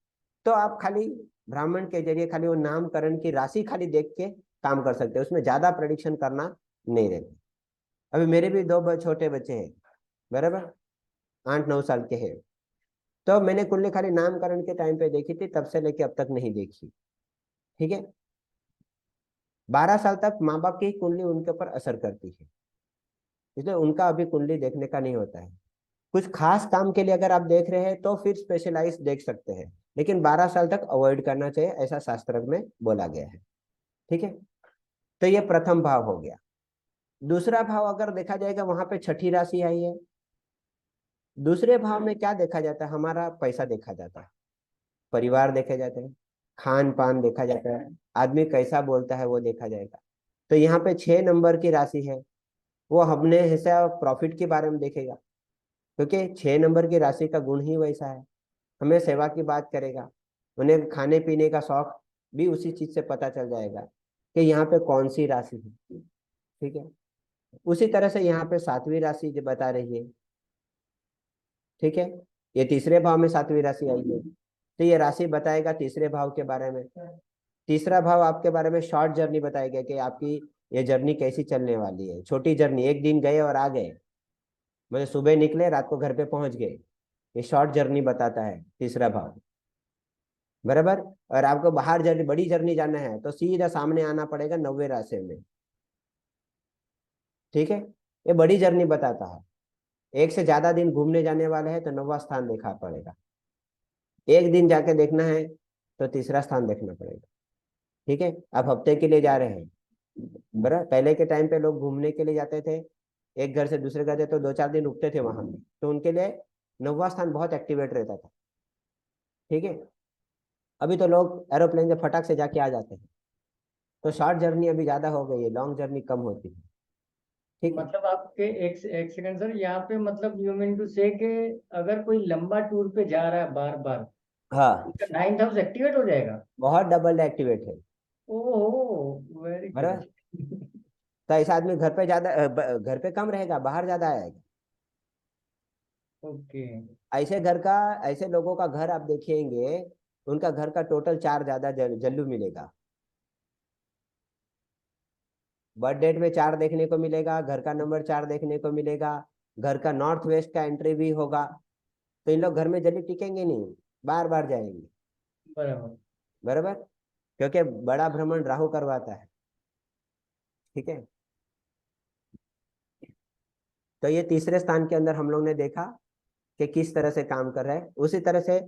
Speaker 1: तो आप खाली ब्राह्मण के जरिए खाली वो नामकरण की राशि खाली देख के काम कर सकते हैं, उसमें ज्यादा प्रेडिक्शन करना नहीं रहता। अभी मेरे भी 2 छोटे बच्चे हैं, बराबर, 8-9 साल के हैं, तो मैंने कुंडली खाली नामकरण के टाइम पे देखी थी, तब से लेके अब तक नहीं देखी। ठीक है, 12 साल तक माँ बाप की कुंडली उनके ऊपर असर करती है, इसलिए उनका अभी कुंडली देखने का नहीं होता है। कुछ खास काम के लिए अगर आप देख रहे हैं तो फिर स्पेशलाइज देख सकते हैं, लेकिन 12 साल तक अवॉइड करना चाहिए, ऐसा शास्त्र में बोला गया है। ठीक है, तो ये प्रथम भाव हो गया। दूसरा भाव अगर देखा जाएगा, वहां पे छठी राशि आई है। दूसरे भाव में क्या देखा जाता है? हमारा पैसा देखा जाता है, परिवार देखे जाते हैं, खान पान देखा जाता है, आदमी कैसा बोलता है वो देखा जाएगा। तो यहाँ पे 6 नंबर की राशि है, वो हमने हिस्सा प्रॉफिट के बारे में देखेगा, क्योंकि 6 नंबर की राशि का गुण ही वैसा है, हमें सेवा की बात करेगा, उन्हें खाने पीने का शौक भी उसी चीज से पता चल जाएगा कि यहाँ पे कौन सी राशि है। ठीक है, उसी तरह से यहाँ पे 7वीं राशि जो बता रही है। ठीक है, ये तीसरे भाव में 7वीं राशि आई है, तो ये राशि बताएगा तीसरे भाव के बारे में। तीसरा भाव आपके बारे में शॉर्ट जर्नी बताएगा कि आपकी ये जर्नी कैसी चलने वाली है। छोटी जर्नी, एक दिन गए और आ गए, मतलब सुबह निकले रात को घर पे पहुंच गए, ये शॉर्ट जर्नी बताता है तीसरा भाव। बराबर। और आपको बाहर जर्नी, बड़ी जर्नी जाना है तो सीधा सामने आना पड़ेगा 9वें राशि में। ठीक है, ये बड़ी जर्नी बताता है। एक से ज्यादा दिन घूमने जाने वाले हैं तो 9वां स्थान देखा पड़ेगा। एक दिन जाके देखना है तो तीसरा स्थान देखना पड़ेगा। ठीक है, आप हफ्ते के लिए जा रहे हैं, बराबर। पहले के टाइम पे लोग घूमने के लिए जाते थे, एक घर से दूसरे घर तो 2-4 दिन रुकते थे वहां पे, तो उनके लिए 9वां स्थान बहुत एक्टिवेट रहता था। ठीक है, अभी तो लोग एरोप्लेन से फटाक से जाके आ जाते हैं, तो शॉर्ट जर्नी अभी ज्यादा हो गई है, लॉन्ग जर्नी कम होती है। ठीक है,
Speaker 2: मतलब आपके एक सेकंड सर, यहाँ पे मतलब यू मीन टू से कि अगर कोई लंबा टूर पे जा रहा है बार बार,
Speaker 1: हाँ,
Speaker 2: 9th हाउस एक्टिवेट हो जाएगा।
Speaker 1: बहुत डबल एक्टिवेट है।
Speaker 2: ओह वेरी
Speaker 1: बराबर,
Speaker 2: गुड।
Speaker 1: तो ऐसा आदमी घर पे ज्यादा घर पे कम रहेगा, बाहर ज्यादा आएगा।
Speaker 2: ओके।
Speaker 1: ऐसे घर का, ऐसे लोगों का घर आप देखेंगे, उनका घर का टोटल 4 ज्यादा जल्लू मिलेगा। बर्थ डेट में 4 देखने को मिलेगा, घर का नंबर 4 देखने को मिलेगा, घर का नॉर्थ वेस्ट का एंट्री भी होगा। तो इन लोग घर में जल्दी टिकेंगे नहीं, बार बार जाएंगे।
Speaker 2: बराबर।
Speaker 1: बराबर, क्योंकि बड़ा भ्रमण राहु करवाता है। ठीक है, तो ये तीसरे स्थान के अंदर हम लोग ने देखा कि किस तरह से काम कर रहा है। उसी तरह से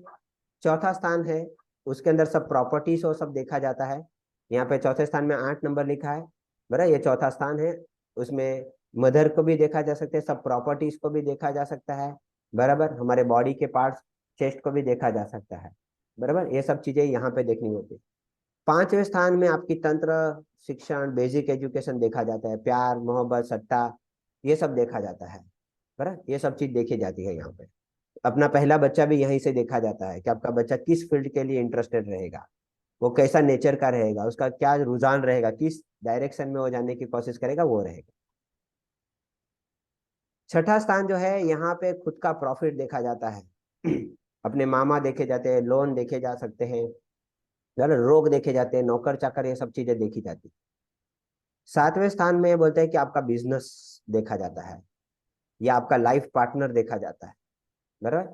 Speaker 1: चौथा स्थान है, उसके अंदर सब प्रॉपर्टीज वो सब देखा जाता है। यहाँ पे चौथे स्थान में 8 नंबर लिखा है, बराबर। ये चौथा स्थान है, उसमें मदर को भी देखा जा सकता है, सब प्रॉपर्टीज को भी देखा जा सकता है। बराबर, हमारे बॉडी के पार्ट्स, चेस्ट को भी देखा जा सकता है। बराबर, ये सब चीजें यहाँ पे देखनी होती है। 5वें स्थान में आपकी तंत्र, शिक्षण, बेसिक एजुकेशन देखा जाता है, प्यार मोहब्बत सट्टा, ये सब देखा जाता है। बराबर, ये सब चीज देखी जाती है यहाँ पे। अपना पहला बच्चा भी यहीं से देखा जाता है कि आपका बच्चा किस फील्ड के लिए इंटरेस्टेड रहेगा, वो कैसा नेचर का रहेगा, उसका क्या रुझान रहेगा, किस डायरेक्शन में वो जाने की कोशिश करेगा, वो रहेगा। छठा स्थान जो है, यहाँ पे खुद का प्रॉफिट देखा जाता है। अपने मामा देखे जाते हैं, लोन देखे जा सकते हैं, रोग देखे जाते हैं, नौकर चाकर, ये सब चीजें देखी जाती है। 7वें स्थान में बोलते हैं कि आपका बिजनेस देखा जाता है, या आपका लाइफ पार्टनर देखा जाता है। बराबर,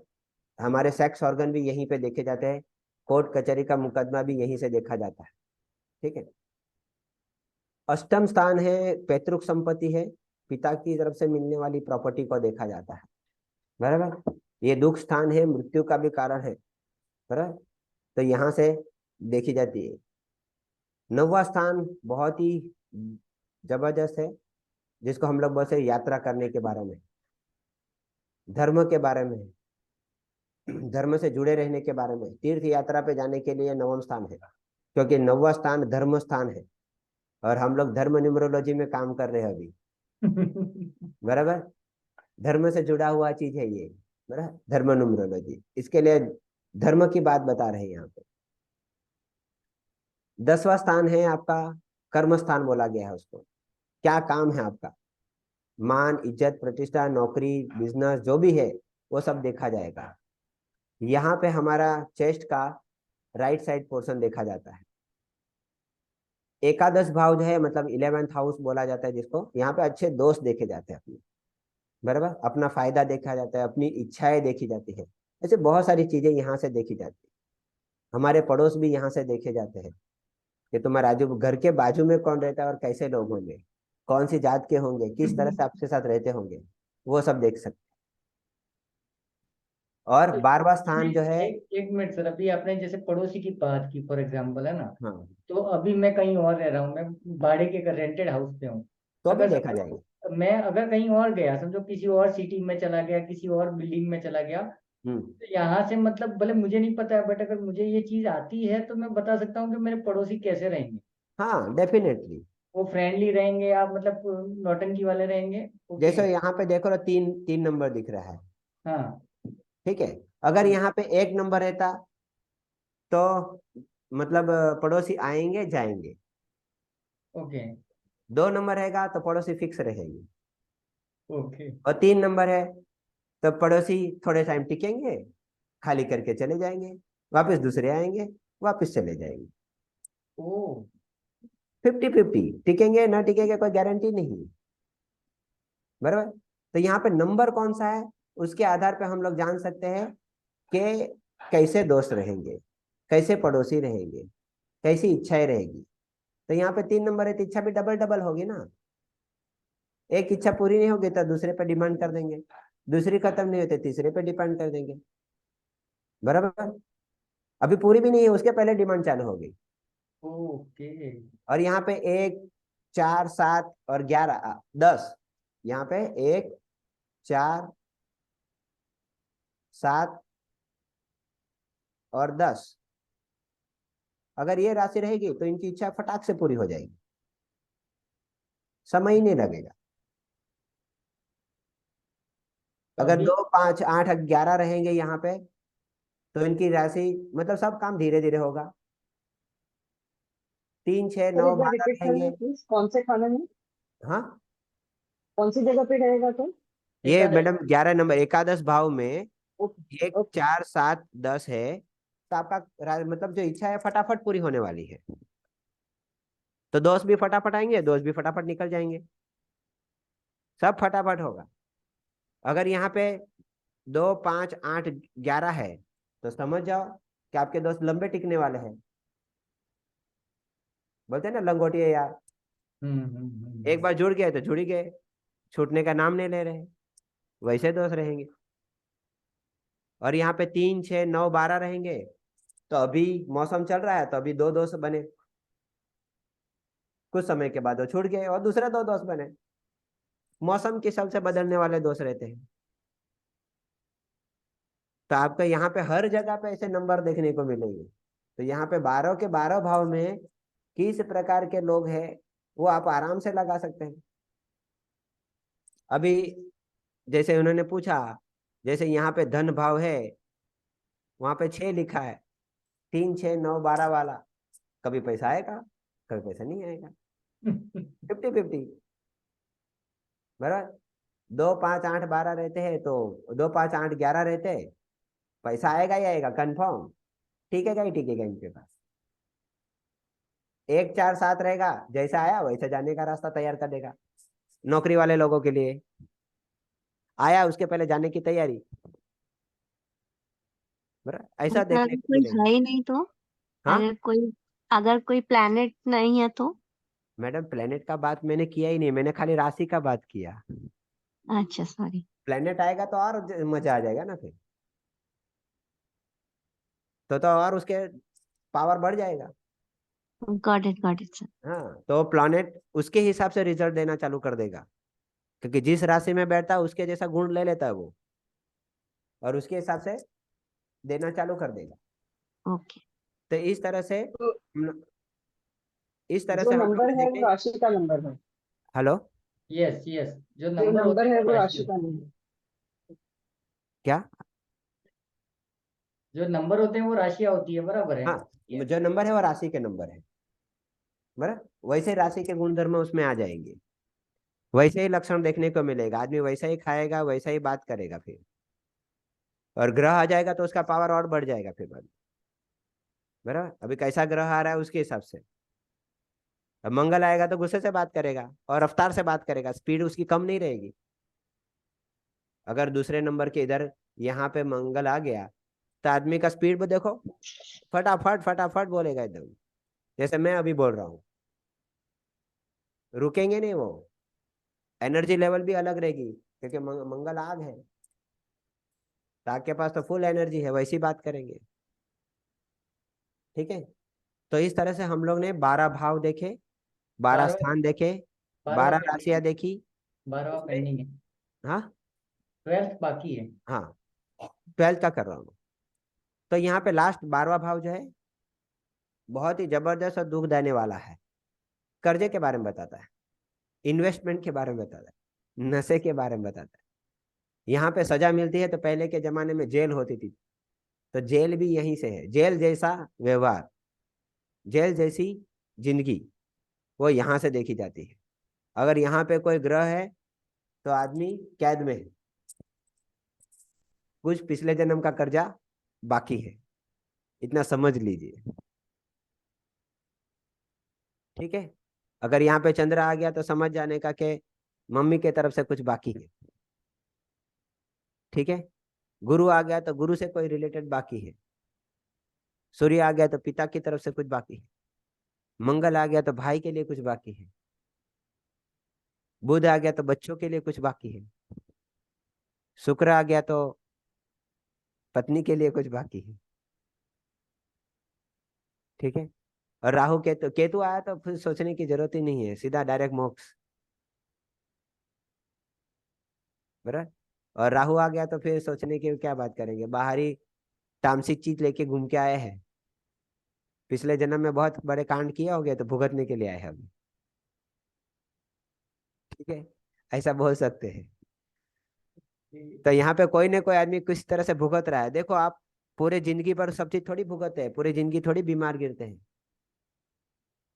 Speaker 1: हमारे सेक्स ऑर्गन भी यहीं पे देखे जाते हैं, कोर्ट कचहरी का मुकदमा भी यहीं से देखा जाता है। ठीक है, अष्टम स्थान है, पैतृक संपत्ति है, पिता की तरफ से मिलने वाली प्रॉपर्टी को देखा जाता है। बराबर, ये दुख स्थान है, मृत्यु का भी कारण है। बराबर, तो यहाँ से देखी जाती है। 9वां स्थान बहुत ही जबरदस्त है, जिसको हम लोग बोलते हैं यात्रा करने के बारे में, धर्म के बारे में, धर्म से जुड़े रहने के बारे में, तीर्थ यात्रा पे जाने के लिए 9वां स्थान है, क्योंकि 9वां स्थान धर्म स्थान है, और हम लोग धर्म न्यूमरोलॉजी में काम कर रहे हैं अभी। बराबर, धर्म से जुड़ा हुआ चीज है ये, बराबर, धर्म न्यूमरोलॉजी, इसके लिए धर्म की बात बता रहे हैं यहाँ पे। 10वां स्थान है आपका कर्म स्थान बोला गया है उसको, क्या काम है आपका, मान इज्जत प्रतिष्ठा नौकरी बिजनेस जो भी है वो सब देखा जाएगा। यहाँ पे हमारा चेस्ट का राइट साइड पोर्शन देखा जाता है। एकादश भाव जो है, मतलब 11th हाउस बोला जाता है जिसको, यहाँ पे अच्छे दोस्त देखे जाते हैं अपने। बराबर, अपना फायदा देखा जाता है, अपनी इच्छाएं देखी जाती है, ऐसे बहुत सारी चीजें यहाँ से देखी जाती है। हमारे पड़ोस भी यहाँ से देखे जाते हैं। कि तुम्हारे आजू घर के बाजू में कौन रहता है और कैसे लोग होंगे, कौन सी जात के होंगे, किस तरह से आपके साथ रहते होंगे, वो सब देख सकते हैं। और 12वां स्थान जो है,
Speaker 2: एक मिनट सर, अभी आपने जैसे पड़ोसी की बात की फॉर एग्जांपल, है ना?
Speaker 1: हाँ,
Speaker 2: तो अभी मैं कहीं और रह रहा हूँ, मैं भाड़े के रेंटेड हाउस पे हूँ।
Speaker 1: तो भी
Speaker 2: अगर
Speaker 1: देखा जाएगा।
Speaker 2: मैं अगर कहीं और गया, समझो किसी और सिटी में चला गया, किसी और बिल्डिंग में चला गया,
Speaker 1: हम्म।
Speaker 2: तो यहाँ से मतलब भले मुझे नहीं पता है, बट अगर मुझे ये चीज आती है तो मैं बता सकता हूँ कि मेरे पड़ोसी कैसे रहेंगे।
Speaker 1: हाँ, डेफिनेटली।
Speaker 2: वो फ्रेंडली रहेंगे या मतलब नौटंकी वाले रहेंगे? ओके।
Speaker 1: जैसे यहाँ पे देखो ना, तीन तीन नंबर दिख रहा है,
Speaker 2: हाँ।
Speaker 1: ठीक है। अगर यहाँ पे एक नंबर रहता तो मतलब पड़ोसी आएंगे जाएंगे।
Speaker 2: ओके।
Speaker 1: 2 नंबर रहेगा तो पड़ोसी फिक्स रहेंगे।
Speaker 2: ओके।
Speaker 1: और 3 नंबर है तो पड़ोसी थोड़े टाइम टिकेंगे, खाली करके चले जाएंगे, वापस दूसरे आएंगे, वापस चले जाएंगे।
Speaker 2: ओ।
Speaker 1: 50-50, टिकेंगे ना टिकेंगे कोई गारंटी नहीं, बराबर। तो यहाँ पे नंबर कौन सा है, उसके आधार पे हम लोग जान सकते हैं कि कैसे दोस्त रहेंगे, कैसे पड़ोसी रहेंगे, कैसी इच्छाएं रहेगी। तो यहाँ पे 3 नंबर है तो इच्छा भी डबल डबल होगी ना। एक इच्छा पूरी नहीं होगी तो दूसरे पे डिमांड कर देंगे, दूसरी खत्म नहीं होती तीसरे पे डिपेंड कर देंगे, बराबर। अभी पूरी भी नहीं है उसके पहले डिमांड चालू हो गई।
Speaker 2: ओके।
Speaker 1: और यहाँ पे 1, 4, 7 और 11, 10, यहाँ पे 1, 4, 7 और 10, अगर ये राशि रहेगी तो इनकी इच्छा फटाक से पूरी हो जाएगी, समय ही नहीं लगेगा।
Speaker 2: तो
Speaker 1: अगर
Speaker 2: अभी
Speaker 1: 2, 5, 8, 11 रहेंगे यहाँ पे तो इनकी राशि मतलब सब काम धीरे धीरे होगा। 3, 6,
Speaker 5: सर
Speaker 1: 9,
Speaker 5: एक बार
Speaker 1: 12
Speaker 5: रिपीट करेंगे
Speaker 1: रहेंगे।
Speaker 5: प्लीज, कौन से खाने में,
Speaker 1: हाँ,
Speaker 5: कौन सी जगह पे रहेगा तो?
Speaker 1: ये
Speaker 2: एकादश।
Speaker 1: मैडम 11 नंबर एकादश भाव में
Speaker 5: ओके।
Speaker 1: 1, 4, 7, 10 है, तो आपका मतलब जो इच्छा है फटाफट पूरी होने वाली है। तो दोस्त भी फटाफट आएंगे, दोस्त भी फटाफट निकल जाएंगे, सब फटाफट होगा। अगर यहाँ पे 2, 5, 8, 11 है तो समझ जाओ कि आपके दोस्त लंबे टिकने वाले हैं। बोलते हैं ना लंगोटी है यार, एक बार जुड़ गए तो जुड़ ही गए, छूटने का नाम नहीं ले रहे, वैसे दोस्त रहेंगे। और यहाँ पे 3, 6, 9, 12 रहेंगे तो अभी मौसम चल रहा है तो अभी 2 दोस्त बने, कुछ समय के बाद वो छूट गए और दूसरे 2 दोस्त बने। मौसम के हिसाब से बदलने वाले दोस्त रहते हैं। तो आपको यहाँ पे हर जगह पे ऐसे नंबर देखने को मिलेंगे। तो यहाँ पे 12 के 12 भाव में किस प्रकार के लोग हैं वो आप आराम से लगा सकते हैं। अभी जैसे उन्होंने पूछा, जैसे यहाँ पे धन भाव है, वहां पे 6 लिखा है, 3, 6, 9, 12 वाला, कभी पैसा आएगा कभी पैसा नहीं आएगा, 50-50, बराबर। 2, 5, 8, 12 रहते हैं तो 2, 5, 8, 11 रहते हैं, पैसा आएगा ही आएगा कंफर्म, टिकेगा ही टिकेगा इनके पास। 1, 4, 7 रहेगा, जैसा आया वैसे जाने का रास्ता तैयार कर देगा। नौकरी वाले लोगों के लिए आया उसके पहले जाने की तैयारी, बराबर, ऐसा
Speaker 7: अगर
Speaker 1: देखने को
Speaker 7: कोई
Speaker 1: मिलेगा।
Speaker 7: है ही नहीं तो,
Speaker 1: हाँ
Speaker 7: अगर कोई प्लेनेट नहीं है तो?
Speaker 1: मैडम, प्लेनेट का बात मैंने किया ही नहीं, मैंने खाली राशि का बात किया।
Speaker 7: अच्छा सॉरी।
Speaker 1: प्लेनेट आएगा तो और मजा आ जाएगा ना फिर, तो और उसके पावर बढ़ जाएगा।
Speaker 7: Got it sir.
Speaker 1: हाँ, तो प्लैनेट उसके हिसाब से रिजल्ट देना चालू कर देगा, क्योंकि जिस राशि में बैठता है उसके जैसा गुण ले लेता है वो, और उसके हिसाब से देना चालू कर देगा।
Speaker 7: ओके।
Speaker 1: तो इस तरह से
Speaker 5: तो
Speaker 1: इस तरह
Speaker 5: जो
Speaker 1: से हम लोग
Speaker 5: नंबर
Speaker 1: ने
Speaker 5: है वो
Speaker 1: देखे।
Speaker 5: राशि का नंबर है,
Speaker 1: हेलो,
Speaker 2: यस यस, जो
Speaker 5: जो
Speaker 2: नंबर होते
Speaker 5: नंबर
Speaker 2: हैं
Speaker 5: है
Speaker 2: वो
Speaker 5: वो
Speaker 2: राशि
Speaker 5: राशि
Speaker 2: होती
Speaker 5: का नंबर।
Speaker 1: क्या?
Speaker 2: जो नंबर होते हैं वो राशियां होती है, बराबर है।
Speaker 1: हाँ, जो नंबर है वो राशि के नंबर है, बराबर। वैसे राशि के गुणधर्म उसमें आ जाएंगे, वैसे ही लक्षण देखने को मिलेगा, आदमी वैसा ही खाएगा वैसा ही बात करेगा फिर, और ग्रह आ जाएगा तो उसका पावर और बढ़ जाएगा फिर बाद में, बराबर। अभी कैसा ग्रह आ रहा है उसके हिसाब से, अब मंगल आएगा तो गुस्से से बात करेगा और रफ्तार से बात करेगा, स्पीड उसकी कम नहीं रहेगी। अगर दूसरे नंबर के इधर यहाँ पे मंगल आ गया तो आदमी का स्पीड देखो, फटाफट फटाफट बोलेगा एकदम, जैसे मैं अभी बोल रहा हूँ, रुकेंगे नहीं वो, एनर्जी लेवल भी अलग रहेगी, क्योंकि मंगल आग है, तो आग के पास तो फुल एनर्जी है, वैसी बात करेंगे। ठीक है, तो इस तरह से हम लोग ने 12 भाव देखे, 12
Speaker 2: 12वां
Speaker 1: स्थान देखे,
Speaker 2: 12वां
Speaker 1: 12
Speaker 2: पेंडिंग
Speaker 1: राशियां
Speaker 2: है।
Speaker 1: देखी।
Speaker 2: 12वां पेंडिंग है।
Speaker 1: हाँ
Speaker 2: 12th बाकी है।
Speaker 1: हाँ, 12 का कर रहा हूँ। तो यहाँ पे लास्ट 12वां भाव जो है बहुत ही जबरदस्त और दुख देने वाला है। कर्जे के बारे में बताता है, इन्वेस्टमेंट के बारे में बताता है, नशे के बारे में बताता है। यहाँ पे सजा मिलती है तो पहले के जमाने में जेल होती थी, तो जेल भी यहीं से है। जेल जैसा व्यवहार, जेल जैसी जिंदगी वो यहाँ से देखी जाती है। अगर यहाँ पे कोई ग्रह है तो आदमी कैद में है, कुछ पिछले जन्म का कर्जा बाकी है, इतना समझ लीजिए। ठीक है, अगर यहाँ पे चंद्र आ गया तो समझ जाने का कि मम्मी के तरफ से कुछ बाकी है। ठीक है, गुरु आ गया तो गुरु से कोई रिलेटेड बाकी है। सूर्य आ गया तो पिता की तरफ से कुछ बाकी है। मंगल आ गया तो भाई के लिए कुछ बाकी है। बुध आ गया तो बच्चों के लिए कुछ बाकी है। शुक्र आ गया तो पत्नी के लिए कुछ बाकी है। ठीक है, और राहु केतु, केतु आया तो फिर सोचने की जरूरत ही नहीं है, सीधा डायरेक्ट मोक्ष। बराबर। और राहु आ गया तो फिर सोचने की क्या बात करेंगे, बाहरी तामसिक चीज लेके घूम के आए हैं, पिछले जन्म में बहुत बड़े कांड किए होंगे तो भुगतने के लिए आए हैं अभी। ठीक है, ऐसा बोल सकते हैं। तो यहाँ पे कोई ना कोई आदमी किस तरह से भुगत रहा है। देखो आप, पूरे जिंदगी पर सब चीज थोड़ी भुगतते हैं, पूरी जिंदगी थोड़ी बीमार गिरते हैं,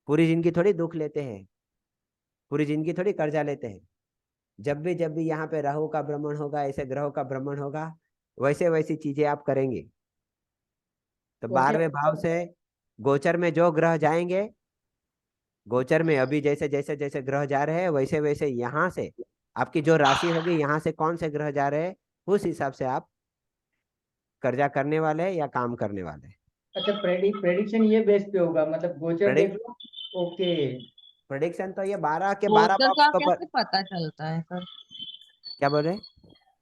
Speaker 1: पूरी जिंदगी थोड़ी दुख लेते हैं, पूरी जिंदगी थोड़ी कर्जा लेते हैं। जब भी यहाँ पे राहु का भ्रमण होगा, ऐसे ग्रहों का भ्रमण होगा, वैसे वैसी चीजें आप करेंगे। तो
Speaker 2: तो क्या
Speaker 1: 12वें भाव से गोचर में जो ग्रह जाएंगे, गोचर में अभी जैसे जैसे जैसे ग्रह जा रहे हैं वैसे वैसे यहाँ से आपकी जो राशि होगी, यहाँ से कौन से ग्रह जा रहे हैं, उस हिसाब से आप कर्जा करने वाले हैं या काम करने वाले हैं।
Speaker 2: अच्छा, प्रेडिक्शन ये बेस पे होगा, मतलब गोचर देख लो। ओके।
Speaker 1: प्रेडिक्शन तो ये 12 के 12
Speaker 3: गोचर
Speaker 1: भाव
Speaker 3: का
Speaker 1: उसके ऊपर।
Speaker 3: कैसे पता चलता है सर?
Speaker 1: क्या बोल रहे हैं?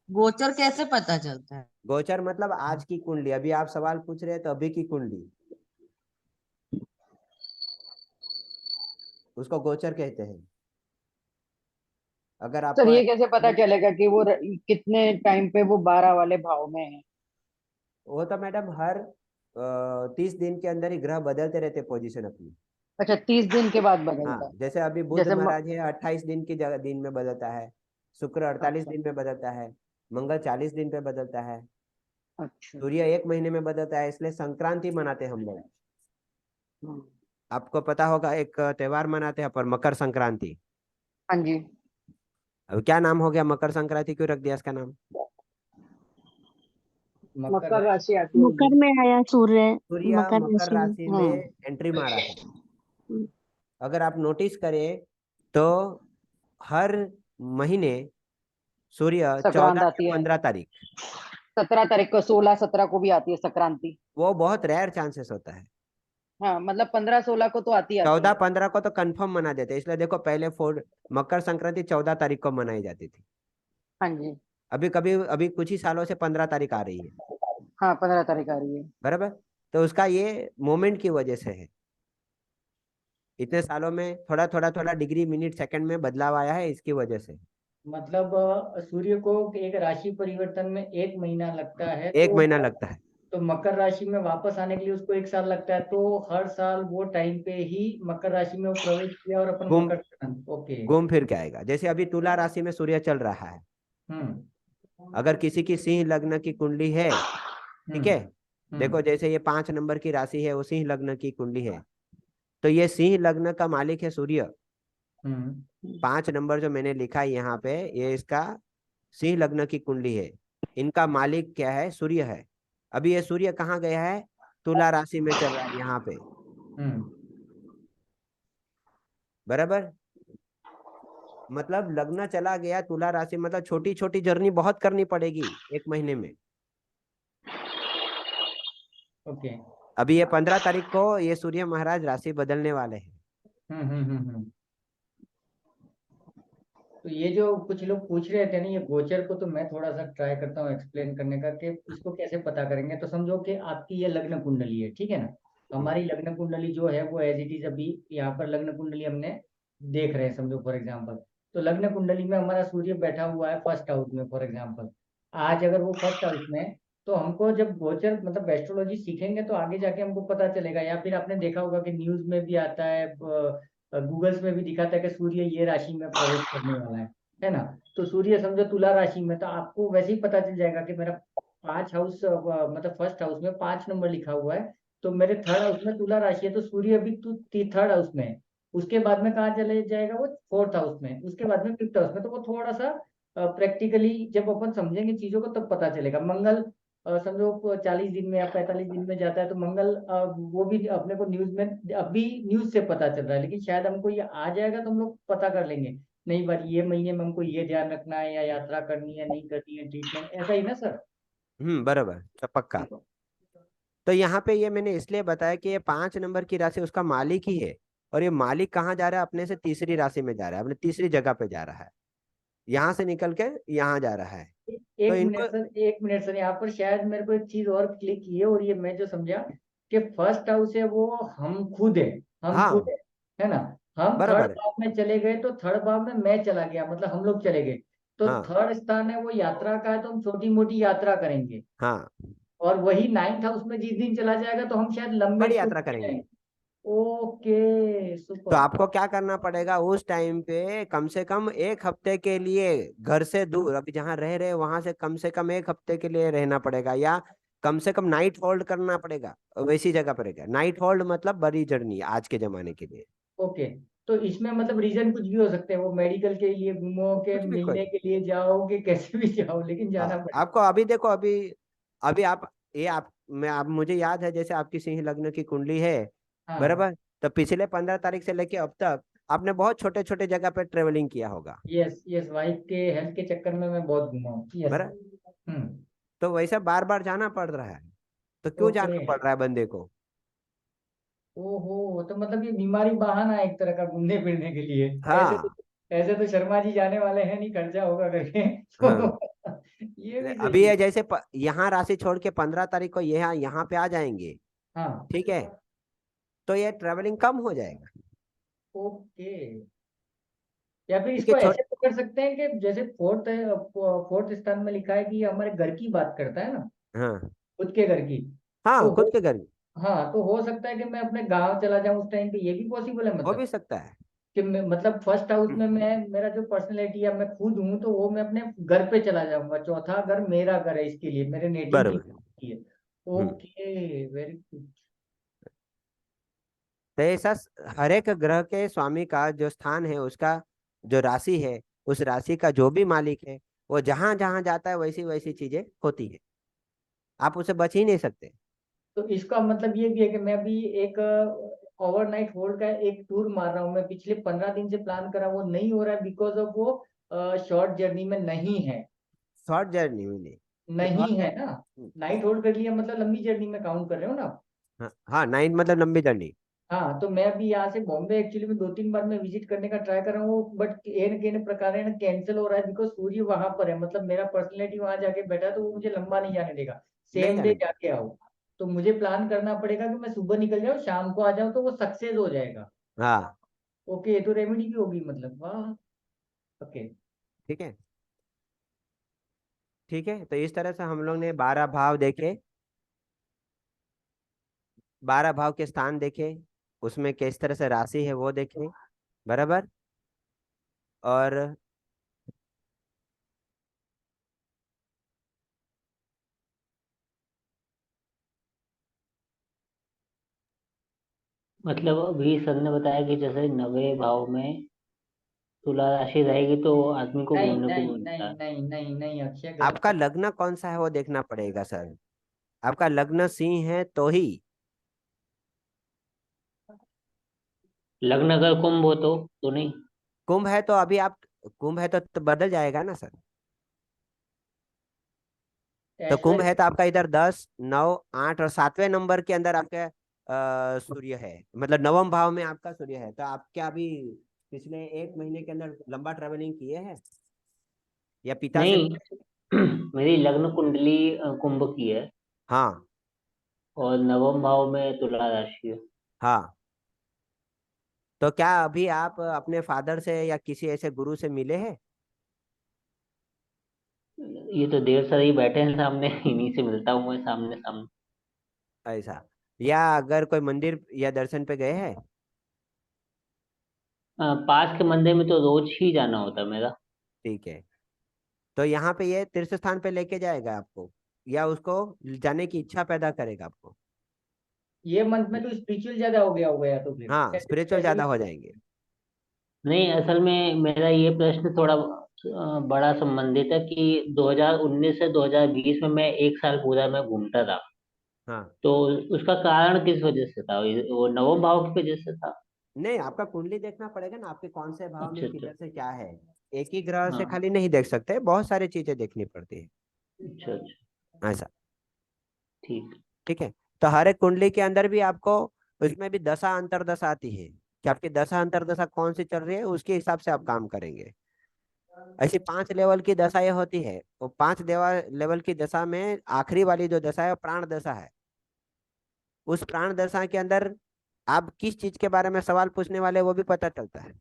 Speaker 3: गोचर कैसे पता चलता है?
Speaker 1: गोचर मतलब आज की कुंडली, अभी आप सवाल पूछ रहे हैं तो अभी की कुंडली, उसको गोचर कहते हैं। अगर
Speaker 5: सर
Speaker 1: आपको
Speaker 5: ये कैसे पता चलेगा कि वो कितने टाइम पे वो 12 वाले भाव में है?
Speaker 1: वो तो मैडम हर 30 दिन के अंदर ही ग्रह बदलते रहते पोजीशन अपनी।
Speaker 5: अच्छा, 30 दिन के बाद बदलता
Speaker 1: हाँ,
Speaker 5: है।
Speaker 1: जैसे अभी बुध
Speaker 5: जैसे
Speaker 1: महाराज है 28 दिन की जगह दिन में बदलता है, शुक्र 48
Speaker 5: अच्छा
Speaker 1: दिन में बदलता है, मंगल 40 दिन पे बदलता है,
Speaker 5: अच्छा।
Speaker 1: सूर्य 1 महीने में बदलता है। इसलिए संक्रांति मनाते हैं हम लोग।
Speaker 5: हम्म,
Speaker 1: आपको पता होगा एक त्योहार मनाते हैं पर, मकर संक्रांति।
Speaker 5: हाँ जी।
Speaker 1: अब क्या नाम हो गया, मकर संक्रांति क्यों रख दिया इसका नाम?
Speaker 2: मकर
Speaker 5: मकर
Speaker 2: राशि।
Speaker 5: राशि आती होगी।
Speaker 7: मकर में आया सूर्य।
Speaker 1: सूर्य
Speaker 7: मकर
Speaker 1: मकर
Speaker 7: राशि में,
Speaker 1: राशि में
Speaker 7: हाँ।
Speaker 1: एंट्री मारा है।
Speaker 7: हम्म,
Speaker 1: अगर आप नोटिस करें तो हर महीने सूर्य 14
Speaker 5: संक्रांत
Speaker 1: या
Speaker 5: आती है।
Speaker 1: 15 तारीख,
Speaker 5: 17 तारीख को, 16-17 को भी आती है संक्रांति।
Speaker 1: वो बहुत रेयर चांसेस होता है।
Speaker 5: हाँ मतलब 15-16 को तो आती
Speaker 1: 14
Speaker 5: है।
Speaker 1: 15 को तो कंफर्म मना देते हैं। इसलिए देखो पहले मकर संक्रांति 14 तारीख को मनाई जाती थी।
Speaker 5: हाँ जी।
Speaker 1: अभी कभी अभी कुछ ही सालों से 15 तारीख आ रही है।
Speaker 5: हाँ 15 तारीख आ रही है।
Speaker 1: बराबर। तो उसका ये मोमेंट की वजह से है, इतने सालों में थोड़ा थोड़ा थोड़ा डिग्री मिनट सेकंड में बदलाव आया है, इसकी वजह से।
Speaker 2: मतलब सूर्य को एक राशि परिवर्तन में 1 महीना लगता है,
Speaker 1: 1 महीना लगता है।
Speaker 2: तो मकर राशि में वापस आने के लिए उसको 1 साल लगता है। तो हर साल वो टाइम पे ही मकर राशि में वो प्रवेश किया और अपन
Speaker 1: घूम
Speaker 2: मकर संक्रांति। ओके।
Speaker 1: घूम फिर के आएगा। जैसे अभी तुला राशि में सूर्य चल रहा है,
Speaker 2: हम्म
Speaker 1: अगर किसी की सिंह लग्न की कुंडली है, ठीक
Speaker 2: हम्म
Speaker 1: है, देखो
Speaker 2: हम्म
Speaker 1: जैसे ये 5 नंबर की राशि है, वो सिंह लग्न की कुंडली है, तो ये सिंह लग्न का मालिक है सूर्य।
Speaker 2: हम्म
Speaker 1: 5 नंबर जो मैंने लिखा है यहाँ पे, ये इसका सिंह लग्न की कुंडली है। इनका मालिक क्या है? सूर्य है। अभी ये सूर्य कहाँ गया है? तुला राशि में चल रहा है यहाँ पे।
Speaker 2: हम्म
Speaker 1: बराबर। मतलब लग्न चला गया तुला राशि, मतलब छोटी छोटी जर्नी बहुत करनी पड़ेगी 1 महीने में।
Speaker 2: ओके।
Speaker 1: अभी ये 15 तारीख को ये सूर्य महाराज राशि बदलने वाले हैं।
Speaker 2: तो ये जो कुछ लोग पूछ रहे थे ना ये गोचर को, तो मैं थोड़ा सा ट्राई करता हूँ एक्सप्लेन करने का कि इसको कैसे पता करेंगे। तो समझो कि आपकी ये लग्न कुंडली है, ठीक है ना। हमारी लग्न कुंडली जो है वो एज इट इज अभी यहाँ पर लग्न कुंडली हमने देख रहे हैं, समझो फॉर एग्जाम्पल। तो लग्न कुंडली में हमारा सूर्य बैठा हुआ है फर्स्ट हाउस में फॉर एग्जाम्पल। आज अगर वो फर्स्ट हाउस में है, तो हमको जब गोचर मतलब एस्ट्रोलॉजी सीखेंगे तो आगे जाके हमको पता चलेगा। या फिर आपने देखा होगा कि न्यूज में भी आता है, गूगल्स में भी दिखाता है कि सूर्य ये राशि में प्रवेश करने वाला है ना। तो सूर्य समझो तुला राशि में, तो आपको वैसे ही पता चल जाएगा कि मेरा 5 हाउस मतलब फर्स्ट हाउस में 5 नंबर लिखा हुआ है, तो मेरे थर्ड हाउस में तुला राशि है, तो सूर्य अभी थर्ड हाउस में है। उसके बाद में कहाँ चले जाएगा वो, फोर्थ हाउस में, उसके बाद में फिफ्थ हाउस में। तो वो थोड़ा सा प्रैक्टिकली जब अपन समझेंगे चीजों को तब पता चलेगा। मंगल समझो 40 दिन में या 45 दिन में जाता है, तो मंगल वो भी अपने को न्यूज में अभी न्यूज से पता चल रहा है, लेकिन शायद हमको ये आ जाएगा तो हम लोग पता कर लेंगे। नहीं बात ये महीने में हमको ये ध्यान रखना है, या यात्रा करनी है नहीं करनी है, ट्रीटमेंट, ऐसा ही ना सर।
Speaker 1: बराबर, तो पक्का। तो यहाँ पे ये मैंने इसलिए बताया कि ये 5 नंबर की राशि उसका मालिक ही है, और ये मालिक कहाँ जा रहा है, अपने से तीसरी राशि में जा रहा है, अपने तीसरी जगह पे जा रहा है, यहाँ से निकल के यहाँ जा रहा है। तो
Speaker 2: एक
Speaker 1: इनको
Speaker 2: मिनट सर, एक मिनट सर, यहाँ पर शायद मेरे को एक चीज और क्लिक की है, और ये मैं जो समझा कि फर्स्ट हाउस है वो हम खुद है, हम खुद
Speaker 1: हाँ
Speaker 2: है ना। हम थर्ड
Speaker 1: बराबर है।
Speaker 2: भाव में चले गए, तो थर्ड भाव में मैं चला गया, मतलब हम लोग चले गए। तो
Speaker 1: हाँ
Speaker 2: थर्ड स्थान है वो यात्रा का है, तो हम छोटी मोटी यात्रा करेंगे।
Speaker 1: हाँ,
Speaker 2: और वही नाइन्थ हाउस में जिस दिन चला जाएगा तो हम शायद लंबे
Speaker 1: बड़ी
Speaker 2: टूर
Speaker 1: यात्रा
Speaker 2: पे
Speaker 1: करेंगे।
Speaker 2: जाएंगे। ओके
Speaker 1: तो
Speaker 2: सुपर।
Speaker 1: आपको क्या करना पड़ेगा उस टाइम पे, कम से कम 1 हफ्ते के लिए घर से दूर, अभी जहाँ रह रहे वहां से कम 1 हफ्ते के लिए रहना पड़ेगा, या कम से कम नाइट होल्ड करना पड़ेगा वैसी जगह पर रहेगा। नाइट होल्ड मतलब बड़ी जर्नी आज के जमाने के लिए।
Speaker 2: ओके, तो इसमें मतलब रीजन कुछ भी हो सकते हैं, वो मेडिकल के लिए घूमो के
Speaker 1: कुछ भी
Speaker 2: मिलने
Speaker 1: कोई।
Speaker 2: के लिए जाओ के कैसे भी जाओ, लेकिन जाना
Speaker 1: हाँ,
Speaker 2: पड़ेगा।
Speaker 1: आपको अभी देखो, अभी अभी आप ये आप मैं आप मुझे याद है, जैसे आपकी सिंह लग्न की कुंडली है,
Speaker 2: हाँ।
Speaker 1: बराबर। तो पिछले 15 तारीख से लेके अब तक आपने बहुत छोटे छोटे जगह पे ट्रेवलिंग किया होगा,
Speaker 2: यस यस, वाइफ के हेल्थ के चक्कर में मैं बहुत घूमा हूँ, यस।
Speaker 1: बराबर।
Speaker 2: हम्म।
Speaker 1: तो वैसा बार बार जाना पड़ रहा है, तो क्यों
Speaker 2: ओके।
Speaker 1: जाना पड़ रहा है बंदे को?
Speaker 2: ओहो, तो मतलब ये बीमारी बहाना है एक तरह का घूमने फिरने के लिए। ऐसे तो
Speaker 1: हाँ
Speaker 2: ऐसे तो शर्मा जी जाने वाले हैं नहीं, खर्चा होगा करके
Speaker 1: हाँ।
Speaker 2: तो ये भी
Speaker 1: अभी
Speaker 2: सही है।
Speaker 1: ये जैसे यहाँ राशि छोड़ के 15 तारीख को यहाँ यहाँ पे आ जाएंगे,
Speaker 2: हाँ।
Speaker 1: ठीक है, तो ये ट्रेवलिंग कम हो जाएगा।
Speaker 2: ओके, या फिर
Speaker 1: क्योंकि
Speaker 2: इसको ऐसे तो कर सकते हैं कि जैसे फोर्थ स्थान में लिखा है कि ये हमारे घर की बात करता है ना,
Speaker 1: हाँ
Speaker 2: खुद के घर की। तो
Speaker 1: हाँ, खुद के घर
Speaker 2: हाँ, तो हो सकता है कि मैं अपने गांव चला जाऊं उस टाइम पे, ये भी पॉसिबल है
Speaker 1: हो भी
Speaker 2: मतलब।
Speaker 1: सकता है।
Speaker 2: कि मैं मतलब फर्स्ट हाउस में मैं, मेरा जो पर्सनैलिटी है मैं खुद हूँ, तो वो मैं अपने घर पे चला जाऊंगा। चौथा घर मेरा घर है, इसके लिए मेरे नेटिव
Speaker 1: बराबर।
Speaker 2: की है।
Speaker 1: हम्म।
Speaker 2: Okay, very good.
Speaker 1: तो ऐसा हर एक ग्रह के स्वामी का जो स्थान है, उसका जो राशि है, उस राशि का जो भी मालिक है, वो जहां जहां जाता है वैसी वैसी चीजें होती है, आप उसे बच ही नहीं सकते।
Speaker 2: तो इसका मतलब ये भी है कि मैं अभी एक ओवरनाइट होल्ड का एक टूर मार रहा हूँ, मैं पिछले 15 दिन से प्लान करा, वो नहीं हो रहा है बिकॉज ऑफ वो शॉर्ट जर्नी में नहीं है।
Speaker 1: शॉर्ट जर्नी में नहीं। तो
Speaker 2: नहीं
Speaker 1: शॉर्ट
Speaker 2: है ना। नाइट होल्ड कर लिया मतलब लंबी जर्नी में काउंट कर रहे हो ना आप।
Speaker 1: हाँ हाँ, 9 मतलब लंबी जर्नी।
Speaker 2: हाँ, तो मैं अभी यहाँ से बॉम्बे एक्चुअली में 2-3 बार मैं विजिट करने का ट्राई कर रहा हूँ, बट एन प्रकार है ना कैंसिल हो रहा है, बिकॉज सूर्य वहां पर है, मतलब मेरा पर्सनैलिटी वहां जाके बैठा है, तो वो मुझे लंबा नहीं जाने देगा।
Speaker 1: नहीं
Speaker 2: सेम डे
Speaker 1: जाने।
Speaker 2: जाके आओ। तो मुझे प्लान करना पड़ेगा कि मैं सुबह निकल जाऊँ शाम को आ जाऊँ, तो वो सक्सेस हो जाएगा।
Speaker 1: हाँ
Speaker 2: ओके, तो रेमेडी भी होगी मतलब, वाह। ओके।
Speaker 1: ठीक है। ठीक है, तो इस तरह से हम लोग ने 12 भाव देखे, 12 भाव के स्थान देखे, उसमें किस तरह से राशि है वो देखे, बराबर। और
Speaker 8: मतलब अभी सर ने बताया कि जैसे 9वें भाव में तुला राशि रहेगी तो आदमी को
Speaker 2: नहीं
Speaker 8: घूमने को
Speaker 2: नहीं
Speaker 8: मिलता
Speaker 2: नहीं
Speaker 8: है।
Speaker 2: नहीं नहीं नहीं, अक्षय गलत
Speaker 1: आपका
Speaker 2: कर।
Speaker 1: लग्न कौन सा है वो देखना पड़ेगा सर। आपका लग्न सिंह है तो ही।
Speaker 8: लग्न अगर कुंभ हो तो नहीं।
Speaker 1: कुंभ है तो अभी आप, कुंभ है तो बदल जाएगा ना सर। तो कुंभ
Speaker 2: ऐश्वर्य
Speaker 1: है तो आपका इधर 10, 9, 8 और 7वें नंबर के अंदर आपके सूर्य है, मतलब नवम भाव में आपका सूर्य है। तो आप क्या अभी पिछले 1 महीने के अंदर लंबा ट्रेवलिंग किए हैं या पिता से?
Speaker 8: नहीं, मेरी लग्न कुंडली कुंभ की है,
Speaker 1: हाँ
Speaker 8: और नवम भाव में तुला राशि है।
Speaker 1: हाँ। तो क्या अभी आप अपने फादर से या किसी ऐसे गुरु से मिले हैं?
Speaker 8: ये तो देर से ही बैठे हैं सामने, इन्हीं से मिलता हूँ मैं सामने सामने।
Speaker 1: ऐसा, या अगर कोई मंदिर या दर्शन पे गए हैं?
Speaker 8: पास के मंदिर में तो रोज ही जाना होता है मेरा।
Speaker 1: ठीक है। तो यहाँ पे ये तीर्थ स्थान पे लेके जाएगा आपको, या उसको जाने की इच्छा पैदा करेगा आपको?
Speaker 2: ये मंथ में तो स्पिरिचुअल ज्यादा हो गया होगा, या तो फिर
Speaker 1: हाँ,
Speaker 2: कैसे
Speaker 1: स्पिरिचुअल
Speaker 2: कैसे
Speaker 1: ज्यादा हो
Speaker 2: भी।
Speaker 1: जाएंगे।
Speaker 8: नहीं, असल में मेरा ये प्रश्न थोड़ा बड़ा संबंधित है कि 2019 से 2020 में मैं 1 साल पूरा मैं घूमता था।
Speaker 1: हाँ,
Speaker 8: तो उसका कारण किस वजह से था? वो नवम भाव की वजह से था?
Speaker 1: नहीं आपका कुंडली देखना पड़ेगा ना, आपके कौन से भाव में
Speaker 8: अच्छा अच्छा।
Speaker 1: किधर से क्या है। एक ही ग्रह से
Speaker 8: हाँ।
Speaker 1: खाली नहीं देख सकते, बहुत सारी चीजें देखनी पड़ती है।
Speaker 8: अच्छा अच्छा।
Speaker 1: ऐसा।
Speaker 8: ठीक।
Speaker 1: ठीक है। तो हर एक कुंडली के अंदर भी आपको उसमें भी दशा अंतरदशा आती है कि आपकी दशा अंतरदशा कौन सी चल रही है, उसके हिसाब से आप काम करेंगे। ऐसी 5 लेवल की दशाएं होती है। वो 5 लेवल की दशा में आखिरी वाली जो दशा है वो प्राण दशा है। उस प्राण दशा के अंदर आप किस चीज के बारे में सवाल पूछने वाले हैं, वो भी पता चलता है।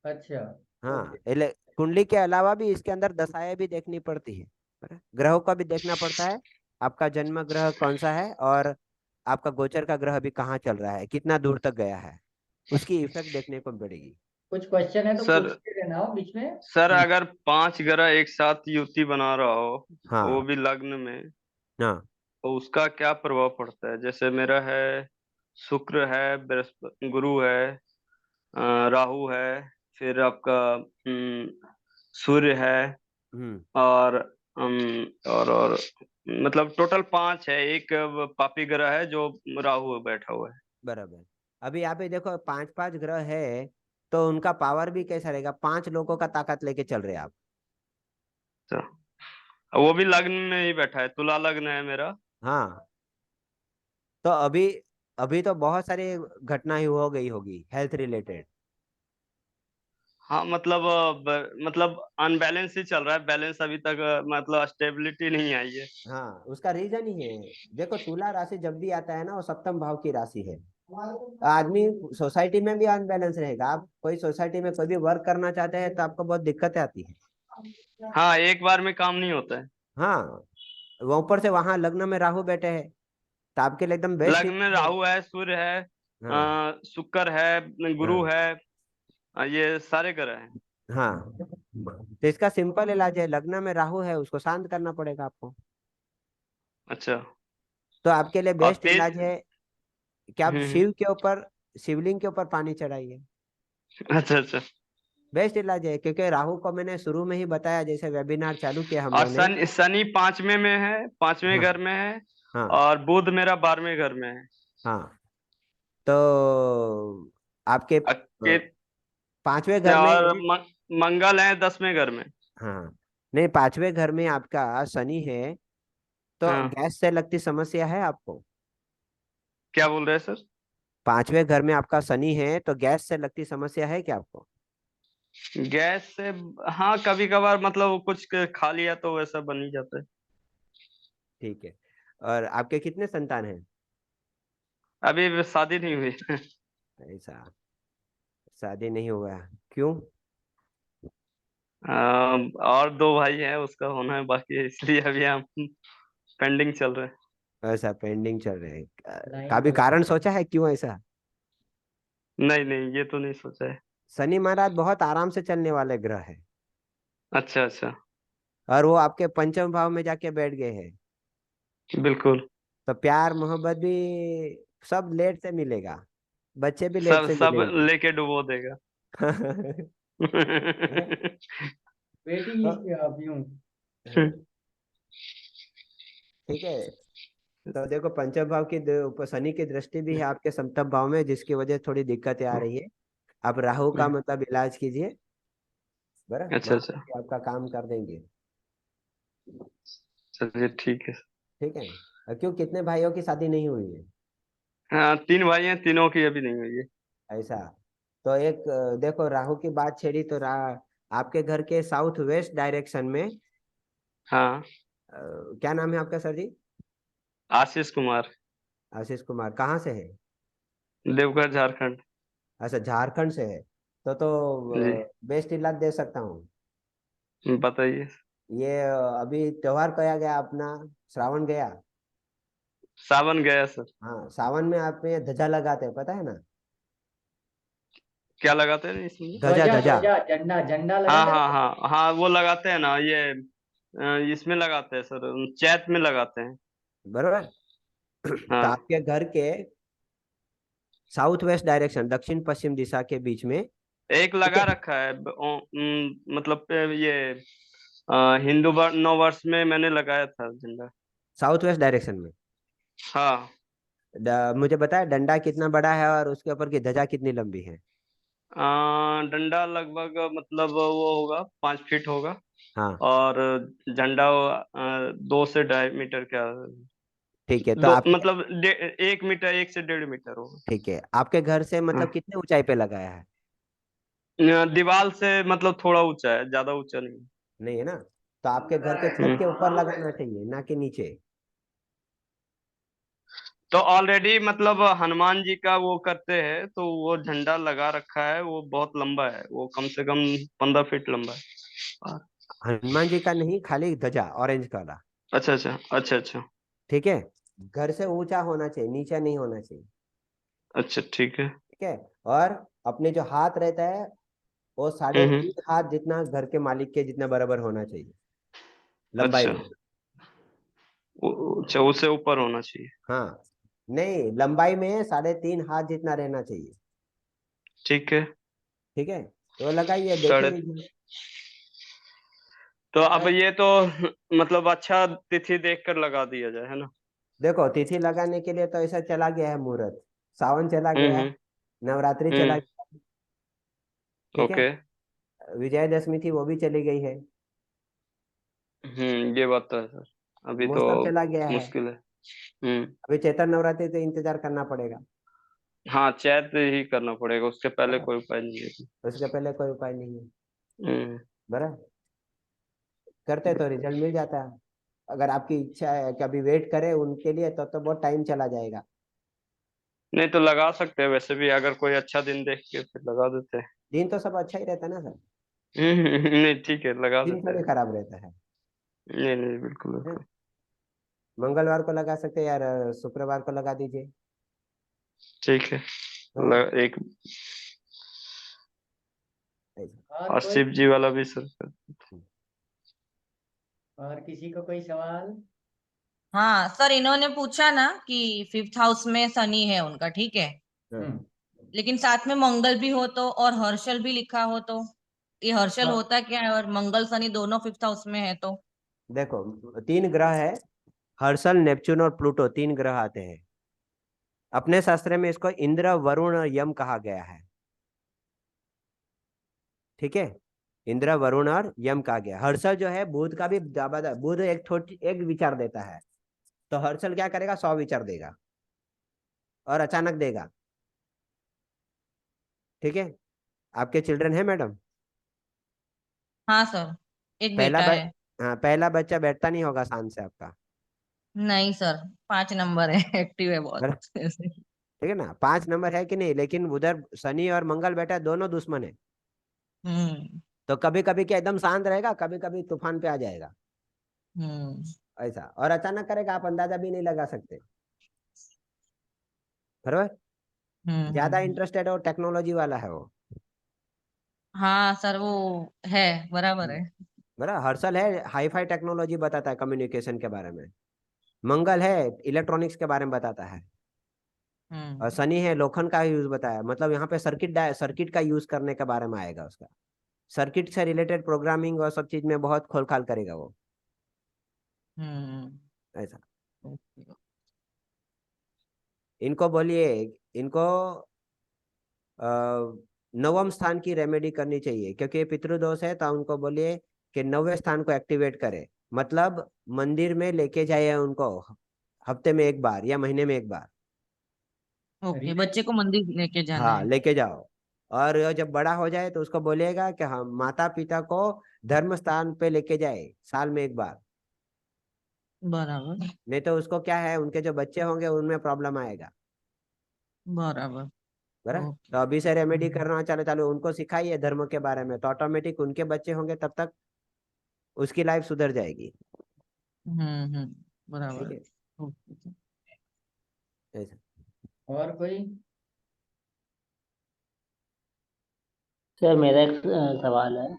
Speaker 2: अच्छा।
Speaker 1: हाँ,
Speaker 2: ओके।
Speaker 1: कुंडली के अलावा भी इसके अंदर दशाएं भी देखनी पड़ती है, ग्रहों का भी देखना पड़ता है। आपका जन्म ग्रह कौन सा है, और आपका गोचर का ग्रह भी कहाँ चल रहा है, कितना दूर तक गया है, उसकी इफेक्ट देखने को मिलेगी।
Speaker 2: कुछ क्वेश्चन है तो
Speaker 6: सर
Speaker 2: पूछते रहना हो बीच में।
Speaker 6: सर अगर 5 ग्रह एक साथ युति बना रहा हो, वो
Speaker 1: हाँ
Speaker 6: भी लग्न में,
Speaker 1: हाँ।
Speaker 6: तो उसका क्या प्रभाव पड़ता है? जैसे मेरा है शुक्र है, बृहस्पति, गुरु है, राहु है, फिर आपका सूर्य है,
Speaker 1: हम्म।
Speaker 6: और और मतलब टोटल 5 है। एक पापी ग्रह है जो राहु बैठा हुआ है।
Speaker 1: बराबर। अभी आप ही देखो 5 5 ग्रह है, तो उनका पावर भी कैसा रहेगा, 5 लोगों का ताकत लेके चल रहे हैं आप।
Speaker 6: अच्छा, वो भी लग्न में ही बैठा है, तुला लग्न है मेरा।
Speaker 1: हाँ। तो अभी अभी तो बहुत सारी घटनाएं हो गई होगी हेल्थ रिलेटेड।
Speaker 6: हाँ मतलब मतलब अनबैलेंस ही चल रहा है, बैलेंस अभी तक मतलब स्टेबिलिटी नहीं आई है।
Speaker 1: हाँ, उसका रीजन ही है। देखो तुला राशि जब भी आता है ना, वो सप्तम भाव की राशि है। आदमी सोसाइटी में भी अनबैलेंस रहेगा। आप कोई सोसाइटी में कोई भी वर्क करना चाहते हैं तो आपको बहुत दिक्कतें आती है।
Speaker 6: हाँ, एक बार में काम नहीं होता है।
Speaker 1: हाँ, वो ऊपर से वहां लग्न में राहु बैठे हैं, तो आपके लिए एकदम बेस्ट
Speaker 6: लग्न में
Speaker 1: इलाज है।
Speaker 6: राहु है, सूर्य है,
Speaker 1: हाँ
Speaker 6: शुक्र है, गुरु
Speaker 1: हाँ
Speaker 6: है, ये सारे ग्रह हैं।
Speaker 1: हाँ। तो इसका सिंपल इलाज है, लग्न में राहु है उसको शांत करना पड़ेगा आपको।
Speaker 6: अच्छा।
Speaker 1: तो आपके लिए
Speaker 6: और
Speaker 1: बेस्ट
Speaker 6: तेज।
Speaker 1: इलाज है कि आप
Speaker 6: हम्म।
Speaker 1: शिव के ऊपर, शिवलिंग के ऊपर पानी चढ़ाइए।
Speaker 6: अच्छा अच्छा।
Speaker 1: बेस्ट इलाज है, क्योंकि राहु को मैंने शुरू में ही बताया, जैसे वेबिनार चालू किया हम
Speaker 6: और
Speaker 1: लोग ने।
Speaker 6: शनि शनि 5वें में है, 5वें
Speaker 1: हाँ
Speaker 6: घर में है,
Speaker 1: हाँ
Speaker 6: और बुध मेरा 12वें घर में है।
Speaker 1: हाँ। तो आपके
Speaker 6: के
Speaker 1: 5वें घर में,
Speaker 6: और मंगल है 10वें घर में।
Speaker 1: हाँ, नहीं 5वें घर में आपका शनि है। तो
Speaker 6: हाँ,
Speaker 1: गैस से लगती समस्या है आपको?
Speaker 6: क्या बोल रहे हैं सर?
Speaker 1: 5वें घर में आपका शनि है, तो गैस से लगती समस्या है क्या आपको?
Speaker 6: गैस से, हाँ कभी कभार मतलब कुछ खा लिया तो वैसा बन ही जाता है।
Speaker 1: ठीक है। और आपके कितने संतान हैं?
Speaker 6: अभी शादी नहीं हुई।
Speaker 1: ऐसा, शादी नहीं हुआ, क्यों?
Speaker 6: और 2 भाई हैं, उसका होना है बाकी है, इसलिए अभी हम पेंडिंग चल रहे हैं।
Speaker 1: ऐसा पेंडिंग चल रहे हैं?
Speaker 2: लाइन
Speaker 1: काफी
Speaker 2: में लगा।
Speaker 1: कारण सोचा है क्यों ऐसा?
Speaker 6: नहीं नहीं, ये तो नहीं सोचा है।
Speaker 1: शनि महाराज बहुत आराम से चलने वाले ग्रह है,
Speaker 6: अच्छा अच्छा।
Speaker 1: और वो आपके पंचम भाव में जाके बैठ गए हैं।
Speaker 6: बिल्कुल।
Speaker 1: तो प्यार मोहब्बत भी सब लेट से मिलेगा, बच्चे भी लेट
Speaker 6: सब
Speaker 1: से
Speaker 6: सब
Speaker 1: मिलेंगे।
Speaker 6: लेके डुबो देगा।
Speaker 2: वेटिंग लिस्ट पे आप यूं।
Speaker 1: ठीक है। तो देखो पंचम भाव की ऊपर शनि की दृष्टि भी है आपके सप्तम भाव में, जिसकी वजह से थोड़ी दिक्कतें आ रही है। आप राहु का मतलब इलाज कीजिए, बराबर,
Speaker 6: अच्छा अच्छा।
Speaker 1: महाराज आपका काम कर देंगे।
Speaker 6: चलिए ठीक है।
Speaker 1: ठीक है। क्यों, कितने भाइयों की शादी नहीं हुई है?
Speaker 6: हाँ, 3 भाई हैं, तीनों की अभी नहीं हुई है।
Speaker 1: ऐसा? तो एक देखो, राहु की बात छेड़ी तो आपके घर के साउथ वेस्ट डायरेक्शन में
Speaker 6: हाँ।
Speaker 1: क्या नाम है आपका सर जी?
Speaker 6: आशीष कुमार।
Speaker 1: आशीष कुमार, कहाँ से है?
Speaker 6: देवघर, झारखंड।
Speaker 1: अच्छा, झारखंड से है।
Speaker 6: जी,
Speaker 1: बेस्ट इलाज दे सकता हूँ।
Speaker 6: बताइए।
Speaker 1: ये अभी त्योहार कया गया अपना, श्रावण गया।
Speaker 6: सावन गया सर।
Speaker 1: हाँ, सावन में आप में ध्वजा लगाते हैं, पता है ना?
Speaker 6: क्या लगाते हैं इसमें?
Speaker 1: ध्वजा
Speaker 2: ध्वजा
Speaker 1: ध्वजा।
Speaker 2: ध्वजा झंडा झंडा
Speaker 6: हाँ
Speaker 2: लगाते
Speaker 6: हाँ
Speaker 2: हैं।
Speaker 6: हाँ हाँ, वो लगाते हैं ना ये, इसमें लगाते हैं सर, चैत में लगाते हैं।
Speaker 1: बरोबर। तो
Speaker 6: हाँ,
Speaker 1: आपके घर के साउथ वेस्ट डायरेक्शन, दक्षिण पश्चिम दिशा के बीच में।
Speaker 6: एक
Speaker 1: ठीक
Speaker 6: लगा
Speaker 1: है।
Speaker 6: रखा है मतलब ये हिंदू नव वर्ष में मैंने लगाया था झंडा।
Speaker 1: साउथ वेस्ट डायरेक्शन में।
Speaker 6: हाँ।
Speaker 1: मुझे बताया डंडा कितना बड़ा है और उसके ऊपर की ध्वजा कितनी लंबी है?
Speaker 6: डंडा लगभग मतलब वो होगा, 5 फीट होगा।
Speaker 1: हाँ,
Speaker 6: और झंडा 2 से 2.5 मीटर क्या,
Speaker 1: ठीक है। तो
Speaker 6: दो
Speaker 1: आपके,
Speaker 6: मतलब 1 मीटर, 1 से 1.5 मीटर होगा।
Speaker 1: ठीक है, आपके घर से मतलब
Speaker 6: हाँ।
Speaker 1: कितने ऊंचाई पे लगाया है?
Speaker 6: दीवार से मतलब थोड़ा ऊंचा है, ज्यादा ऊंचा नहीं।
Speaker 1: नहीं है ना? तो आपके घर के छत के ऊपर लगाना चाहिए, ना कि नीचे।
Speaker 6: तो ऑलरेडी मतलब हनुमान जी का वो करते हैं, तो वो झंडा लगा रखा है, वो बहुत लंबा है, वो कम से कम 15 फीट लंबा है।
Speaker 1: हनुमान जी का नहीं, खाली ध्वजा ऑरेंज वाला।
Speaker 6: अच्छा अच्छा अच्छा अच्छा।
Speaker 1: ठीक है। घर से ऊंचा होना चाहिए, नीचे नहीं होना चाहिए।
Speaker 6: अच्छा ठीक है।
Speaker 1: ठीक है। और अपने जो हाथ रहता है, वो साढ़े
Speaker 6: हम्म।
Speaker 1: तीन हाथ जितना घर के मालिक के जितना बराबर होना चाहिए लंबाई
Speaker 6: अच्छा,
Speaker 1: में।
Speaker 6: अच्छा, उससे ऊपर होना चाहिए।
Speaker 1: हाँ, नहीं, लंबाई में 3.5 हाथ जितना रहना चाहिए।
Speaker 6: ठीक है।
Speaker 1: ठीक है, तो लगाइए, देखे
Speaker 6: साढ़े,
Speaker 1: रिजल्ट।
Speaker 6: तो अब ये तो मतलब अच्छा तिथि देख कर लगा दिया जाए, है ना?
Speaker 1: देखो, तिथि लगाने के लिए तो ऐसा चला गया है मुहूर्त, सावन चला गया,
Speaker 6: हम्म।
Speaker 1: नवरात्रि चला
Speaker 6: हम्म।
Speaker 1: गया। ठीक है।
Speaker 6: ओके।
Speaker 1: विजयदशमी थी, वो भी चली गई है।
Speaker 6: ये बात तो है सर। अभी तो
Speaker 1: मौसम चला गया है।
Speaker 6: मुश्किल है। हम्म।
Speaker 1: अभी चैत्र नवरात्रि तो इंतजार करना पड़ेगा।
Speaker 6: हाँ, चैत ही करना पड़ेगा, उसके पहले
Speaker 1: बराबर।
Speaker 6: कोई उपाय नहीं है।
Speaker 1: उसके पहले कोई उपाय नहीं है।
Speaker 6: हम्म।
Speaker 1: बराबर। करते तो रिजल्ट मिल जाता है। अगर आपकी इच्छा है कि अभी वेट करें उनके लिए, तो बहुत टाइम चला जाएगा।
Speaker 6: नहीं तो लगा सकते हैं वैसे भी, अगर कोई अच्छा दिन देख के फिर लगा देते हैं।
Speaker 1: दिन तो सब अच्छा ही रहता है ना सर।
Speaker 6: नहीं ठीक है, लगा
Speaker 1: दिन
Speaker 6: देते
Speaker 1: थोड़ी
Speaker 6: हैं।
Speaker 1: खराब रहता है।
Speaker 6: नहीं नहीं, बिल्कुल
Speaker 1: हैं?
Speaker 6: बिल्कुल।
Speaker 1: मंगलवार को लगा सकते हैं यार, शुक्रवार को लगा दीजिए।
Speaker 6: ठीक है।
Speaker 1: हाँ,
Speaker 6: एक,
Speaker 1: ऐसा।
Speaker 2: और
Speaker 6: और
Speaker 2: कोई,
Speaker 6: शिव जी वाला भी सर।
Speaker 2: और किसी को कोई सवाल?
Speaker 3: हाँ सर, इन्होंने पूछा ना कि 5th हाउस में शनि है उनका, ठीक है,
Speaker 1: हाँ।
Speaker 2: हम्म।
Speaker 3: लेकिन साथ में मंगल भी हो तो, और हर्षल भी लिखा हो तो, ये हर्षल
Speaker 2: हाँ,
Speaker 3: होता क्या है, और मंगल शनि दोनों 5th हाउस में है तो?
Speaker 1: देखो, 3 ग्रह है, हर्षल, नेपच्यून और प्लूटो, 3 ग्रह आते हैं। अपने शास्त्र में इसको इंद्र, वरुण और यम कहा गया है। ठीक है। इंद्र, वरुण और यम कहा गया। हर्षल जो है बुध का भी ज्यादा, बुध एक विचार देता है। तो हर्षल क्या करेगा, 100 विचार देगा और अचानक देगा। ठीक है। आपके चिल्ड्रन है मैडम?
Speaker 3: हाँ सर, एक
Speaker 1: पहला
Speaker 3: बेटा
Speaker 1: ब...
Speaker 3: है।
Speaker 1: हाँ, पहला बच्चा बैठता नहीं होगा शान से आपका।
Speaker 3: नहीं सर, 5 नंबर है, एक्टिव है बहुत।
Speaker 1: बराबर? ठीक है ना, 5 नंबर है कि नहीं, लेकिन उधर शनि और मंगल बैठा है, दोनों दुश्मन है।
Speaker 3: हम्म।
Speaker 1: तो कभी कभी क्या एकदम शांत रहेगा, कभी कभी तूफान पे आ जाएगा।
Speaker 3: हम्म।
Speaker 1: ऐसा, और अचानक करेगा, आप अंदाजा भी नहीं लगा सकते। बराबर। ज्यादा
Speaker 3: हम्म।
Speaker 1: इंटरेस्टेड हो, टेक्नोलॉजी वाला है वो।
Speaker 3: हाँ सर, वो है, बराबर है।
Speaker 1: बराबर। हर्षल है, हाई फाई टेक्नोलॉजी बताता है कम्युनिकेशन के बारे में। मंगल है, इलेक्ट्रॉनिक्स के बारे में बताता है। और
Speaker 3: हम्म।
Speaker 1: शनि है, लोखंड का यूज बताया, मतलब यहाँ पे सर्किट का यूज करने के बारे में आएगा उसका। सर्किट से रिलेटेड प्रोग्रामिंग और सब चीज में बहुत खोलखाल करेगा वो।
Speaker 3: हम्म।
Speaker 1: ऐसा। इनको बोलिए, इनको अ, नवम स्थान की रेमेडी करनी चाहिए, क्योंकि ये पितृदोष है, तो उनको बोलिए कि 9वें स्थान को एक्टिवेट करे। मतलब मंदिर में लेके जाइए उनको, हफ्ते में एक बार या महीने में एक बार।
Speaker 3: ओके, बच्चे को मंदिर लेके जाना
Speaker 1: हाँ
Speaker 3: है।
Speaker 1: लेके जाओ। और जब बड़ा हो जाए तो उसको बोलिएगा कि हम माता पिता को धर्म स्थान पे लेके जाए साल में एक बार।
Speaker 3: बराबर।
Speaker 1: नहीं तो उसको क्या है, उनके जो बच्चे होंगे उनमें प्रॉब्लम आएगा।
Speaker 3: बराबर।
Speaker 1: बराबर।
Speaker 3: ओके।
Speaker 1: तो अभी से रेमेडी करना चालू चालू उनको सिखाइए धर्म के बारे में, तो ऑटोमेटिक उनके बच्चे होंगे तब तक उसकी लाइफ सुधर जाएगी। ठीक
Speaker 3: बराबर।
Speaker 1: है।
Speaker 3: ओके।
Speaker 1: ऐसा।
Speaker 2: और कोई?
Speaker 8: सर मेरा एक सवाल है।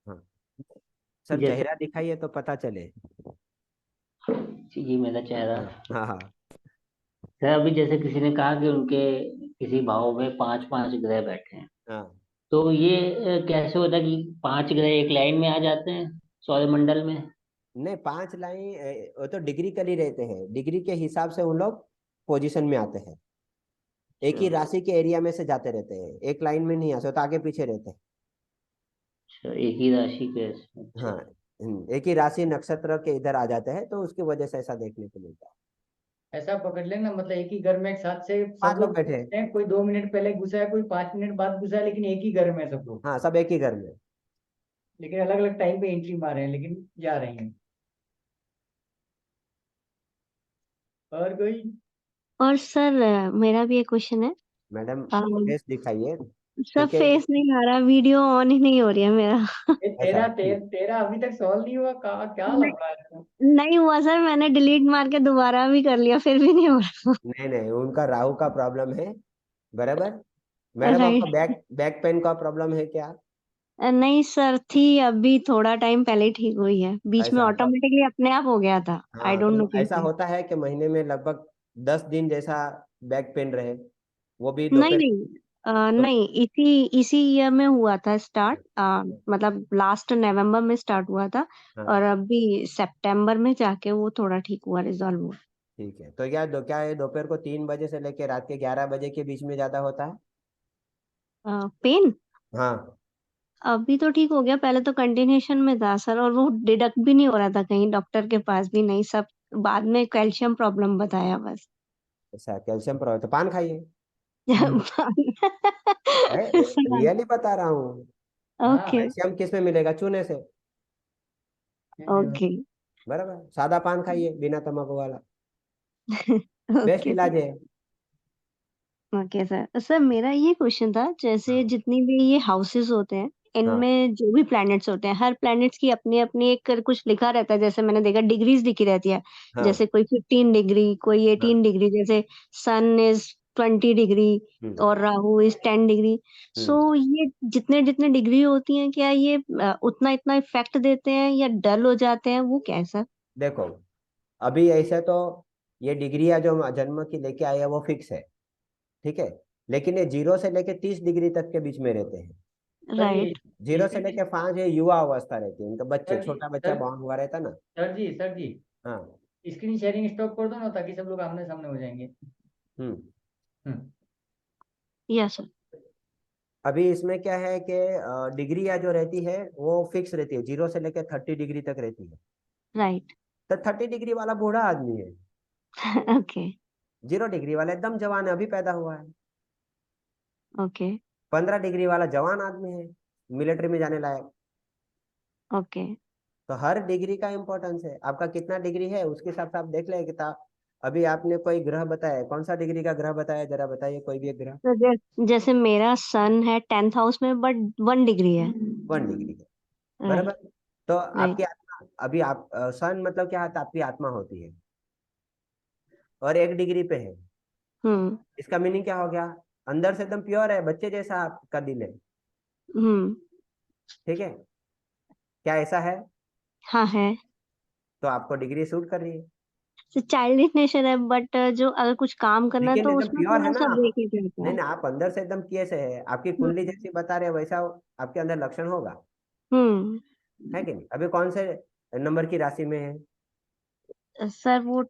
Speaker 1: हाँ सर,
Speaker 8: जैसे
Speaker 1: चेहरा दिखाइए तो पता चले।
Speaker 8: जी मेरा चेहरा।
Speaker 1: हाँ हाँ हाँ।
Speaker 8: सर अभी जैसे किसी ने कहा कि उनके किसी भाव में पांच पांच ग्रह बैठे हैं,
Speaker 1: हाँ
Speaker 8: तो ये कैसे होता है कि पांच ग्रह एक लाइन में आ जाते हैं सौरमंडल में?
Speaker 1: नहीं, 5 लाइन वो तो डिग्री कर ही रहते हैं, डिग्री के हिसाब से उन लोग पोजीशन में आते हैं। एक
Speaker 8: अच्छा।
Speaker 1: ही राशि के एरिया में से जाते रहते हैं, एक लाइन में नहीं आते, वो तो आगे पीछे रहते हैं।
Speaker 8: अच्छा, एक ही राशि के। अच्छा।
Speaker 1: हाँ। एक ही राशि नक्षत्र के इधर आ जाते हैं, तो उसकी वजह से ऐसा देखने को मिलता है।
Speaker 2: ऐसा पकड़ लेना, मतलब एक ही घर में एक साथ से सब
Speaker 1: 5 लोग
Speaker 2: लोग
Speaker 1: बैठे हैं।
Speaker 2: घुसते हैं, कोई 2 मिनट पहले घुसा है, कोई 5 मिनट बाद घुसा है, लेकिन एक ही घर में है सब लोग।
Speaker 1: हाँ सब एक ही घर में।
Speaker 2: लेकिन अलग अलग टाइम पे एंट्री मारे हैं, लेकिन जा रहे हैं। और कोई?
Speaker 7: और सर मेरा भी एक क्वेश्चन है।
Speaker 1: मैडम
Speaker 7: अम,
Speaker 1: फेस दिखाइए,
Speaker 7: सर
Speaker 1: क्योंकि
Speaker 7: फेस नहीं आ रहा, वीडियो ऑन ही नहीं हो रही है मेरा।
Speaker 2: ये
Speaker 1: ऐसा
Speaker 2: तेरा
Speaker 1: ठीक।
Speaker 2: तेरा अभी तक सॉल्व नहीं हुआ, क्या
Speaker 7: नहीं,
Speaker 2: लफड़ा है?
Speaker 7: नहीं हुआ सर, मैंने डिलीट मार के दोबारा भी कर लिया, फिर भी नहीं हो रहा।
Speaker 1: नहीं नहीं, उनका राहु का प्रॉब्लम है। बराबर। मैडम आपको
Speaker 7: राइट।
Speaker 1: बैक बैक पेन का प्रॉब्लम है क्या?
Speaker 7: नहीं सर, थी अभी थोड़ा टाइम पहले ही ठीक हुई है, बीच में
Speaker 1: ऐसा तो,
Speaker 7: ऑटोमेटिकली अपने आप हो गया था, आई
Speaker 1: हाँ
Speaker 7: डोंट नो
Speaker 1: तो ऐसा
Speaker 7: कैसे।
Speaker 1: होता है कि महीने में लगभग 10 दिन जैसा बैक पेन रहे, वो भी
Speaker 7: नहीं
Speaker 1: दोपहर।
Speaker 7: नहीं,
Speaker 1: तो
Speaker 7: नहीं, इसी ईयर में हुआ था स्टार्ट, मतलब लास्ट नवंबर में स्टार्ट हुआ था,
Speaker 1: हाँ
Speaker 7: और अभी सितंबर में जाके वो थोड़ा ठीक हुआ, रिजॉल्व हुआ।
Speaker 1: ठीक है। तो क्या है, दोपहर को 3 बजे से लेकर रात के 11 बजे के बीच में ज्यादा होता है?
Speaker 7: पेन
Speaker 1: हाँ।
Speaker 7: अभी तो ठीक हो गया, पहले तो कंटिन्यूशन में था सर, और वो डिडक्ट भी नहीं हो रहा था, कहीं डॉक्टर के पास भी नहीं, सब बाद में कैल्शियम प्रॉब्लम बताया बस।
Speaker 1: ऐसा कैल्शियम प्रॉब्लम तो पान खाइए। रियली बता रहा हूँ।
Speaker 7: ओके।
Speaker 2: हाँ।
Speaker 1: कैल्शियम किस में मिलेगा? चूने से।
Speaker 7: ओके।
Speaker 1: बराबर, सादा पान खाइए बिना तंबाकू वाला, बेस्ट
Speaker 7: ओके सर।
Speaker 1: इलाज है।
Speaker 7: ओके सर, सर मेरा ये क्वेश्चन था, जैसे
Speaker 1: हाँ
Speaker 7: जितनी भी ये हाउसेस होते हैं,
Speaker 1: हाँ
Speaker 7: इनमें जो भी प्लैनेट्स होते हैं, हर प्लैनेट्स की अपनी अपनी एक कुछ लिखा रहता है, जैसे मैंने देखा डिग्रीज लिखी रहती है,
Speaker 1: हाँ
Speaker 7: जैसे कोई 15 डिग्री, कोई
Speaker 1: हाँ।
Speaker 7: 18 डिग्री, जैसे सन इज 20 डिग्री
Speaker 1: हम्म
Speaker 7: और राहु इज 10 डिग्री।
Speaker 1: हम्म।
Speaker 7: सो ये जितने जितने डिग्री होती हैं, क्या ये उतना इतना इफेक्ट देते हैं या डल हो जाते हैं, वो क्या है सर?
Speaker 1: देखो, अभी ऐसे तो ये डिग्रियां जो हम जन्म की लेके आए हैं वो फिक्स है। ठीक है। लेकिन ये 0 से लेके 30 डिग्री तक के बीच में रहते हैं।
Speaker 2: सर ये
Speaker 7: राइट।
Speaker 1: 0 से लेके 5 ये युवा अवस्था रहती है, उनका बच्चे,
Speaker 2: सर जी
Speaker 1: छोटा बच्चा
Speaker 2: सर
Speaker 1: बॉर्न हुआ रहता ना।
Speaker 2: सर जी
Speaker 1: हाँ।
Speaker 2: स्क्रीन शेयरिंग स्टॉप कर दो ना, ताकि सब लोग आमने सामने हो जाएंगे।
Speaker 1: हम्म।
Speaker 2: हम्म।
Speaker 7: Yes sir.
Speaker 1: अभी इसमें क्या है कि डिग्रियां जो रहती है वो फिक्स रहती है, 0 से लेके 30 डिग्री तक रहती है।
Speaker 7: राइट।
Speaker 1: तो 30 डिग्री वाला बूढ़ा आदमी है,
Speaker 7: ओके।
Speaker 1: 0 डिग्री वाला एकदम जवान है, अभी पैदा हुआ है।
Speaker 7: ओके।
Speaker 1: 15 डिग्री वाला जवान आदमी है, मिलिट्री में जाने लायक।
Speaker 7: ओके।
Speaker 1: तो हर डिग्री का इम्पोर्टेंस है, आपका कितना डिग्री है उसके हिसाब से आप देख लें किताब। अभी आपने कोई ग्रह बताया, कौन सा डिग्री का ग्रह बताया, जरा बताइए कोई भी एक ग्रह।
Speaker 7: तो जैसे मेरा सन है 10th हाउस में, बट 1 डिग्री है।
Speaker 1: 1 डिग्री है। बराबर।
Speaker 7: राइट।
Speaker 1: तो
Speaker 7: राइट।
Speaker 1: आपकी आत्मा, अभी आप सन मतलब क्या होता है, आपकी आत्मा होती है, और 1 डिग्री पे है।
Speaker 7: हम्म।
Speaker 1: इसका मीनिंग क्या हो गया? अंदर से एकदम प्योर है, बच्चे जैसा आपका दिल है।
Speaker 7: हम्म।
Speaker 1: ठीक है। क्या ऐसा है?
Speaker 7: हाँ है।
Speaker 1: तो आपको डिग्री सूट कर रही है।
Speaker 7: तो चाइल्डिश नेचर है, बट जो अगर कुछ काम करना है
Speaker 1: लेकिन
Speaker 7: तो
Speaker 1: एकदम
Speaker 7: उसमें
Speaker 1: प्योर है
Speaker 7: थोड़ा
Speaker 1: ना
Speaker 7: सा
Speaker 1: आप।
Speaker 7: ब्रेक लेके आता
Speaker 1: नहीं
Speaker 7: है।
Speaker 1: ना, आप अंदर से एकदम कैसे है, आपकी कुंडली
Speaker 7: हम्म।
Speaker 1: जैसी बता रहे हैं वैसा आपके अंदर लक्षण होगा।
Speaker 7: हम्म।
Speaker 1: है कि नहीं? अभी कौन से नंबर की राशि में है?
Speaker 7: सर वो,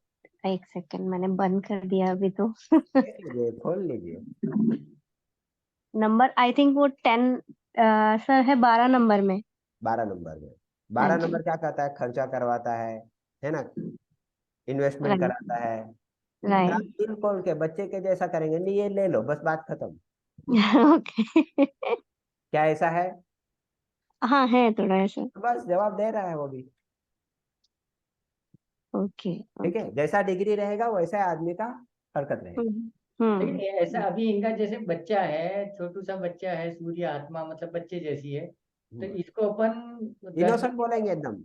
Speaker 7: एक सेकंड, मैंने बंद कर दिया अभी तो।
Speaker 1: देख लीजिए, खोल लीजिए।
Speaker 7: नंबर आई थिंक वो 10, सर है 12 नंबर में।
Speaker 1: 12 नंबर में। 12
Speaker 7: हाँ जी।
Speaker 1: नंबर क्या करता है? खर्चा करवाता है ना, इन्वेस्टमेंट
Speaker 7: राइट।
Speaker 1: कराता है। और आप
Speaker 7: राइट।
Speaker 1: दिल खोल के बच्चे के जैसा करेंगे, नहीं ये ले लो बस, बात खत्म।
Speaker 7: ओके।
Speaker 1: क्या ऐसा है?
Speaker 7: हाँ, है थोड़ा ऐसा।
Speaker 1: बस जवाब दे रहा है वो भी।
Speaker 7: ओके।
Speaker 1: ठीक
Speaker 7: ओके।
Speaker 1: है, जैसा डिग्री रहेगा वैसा आदमी का हरकत रहेगा।
Speaker 2: लेकिन ये ऐसा
Speaker 7: हम्म।
Speaker 2: अभी इनका जैसे बच्चा है, छोटू सा बच्चा है, सूर्य आत्मा मतलब बच्चे जैसी है, तो इसको अपन 10
Speaker 1: इनोसेंट
Speaker 2: डिग्री
Speaker 1: बोलेंगे
Speaker 2: का।
Speaker 1: एकदम,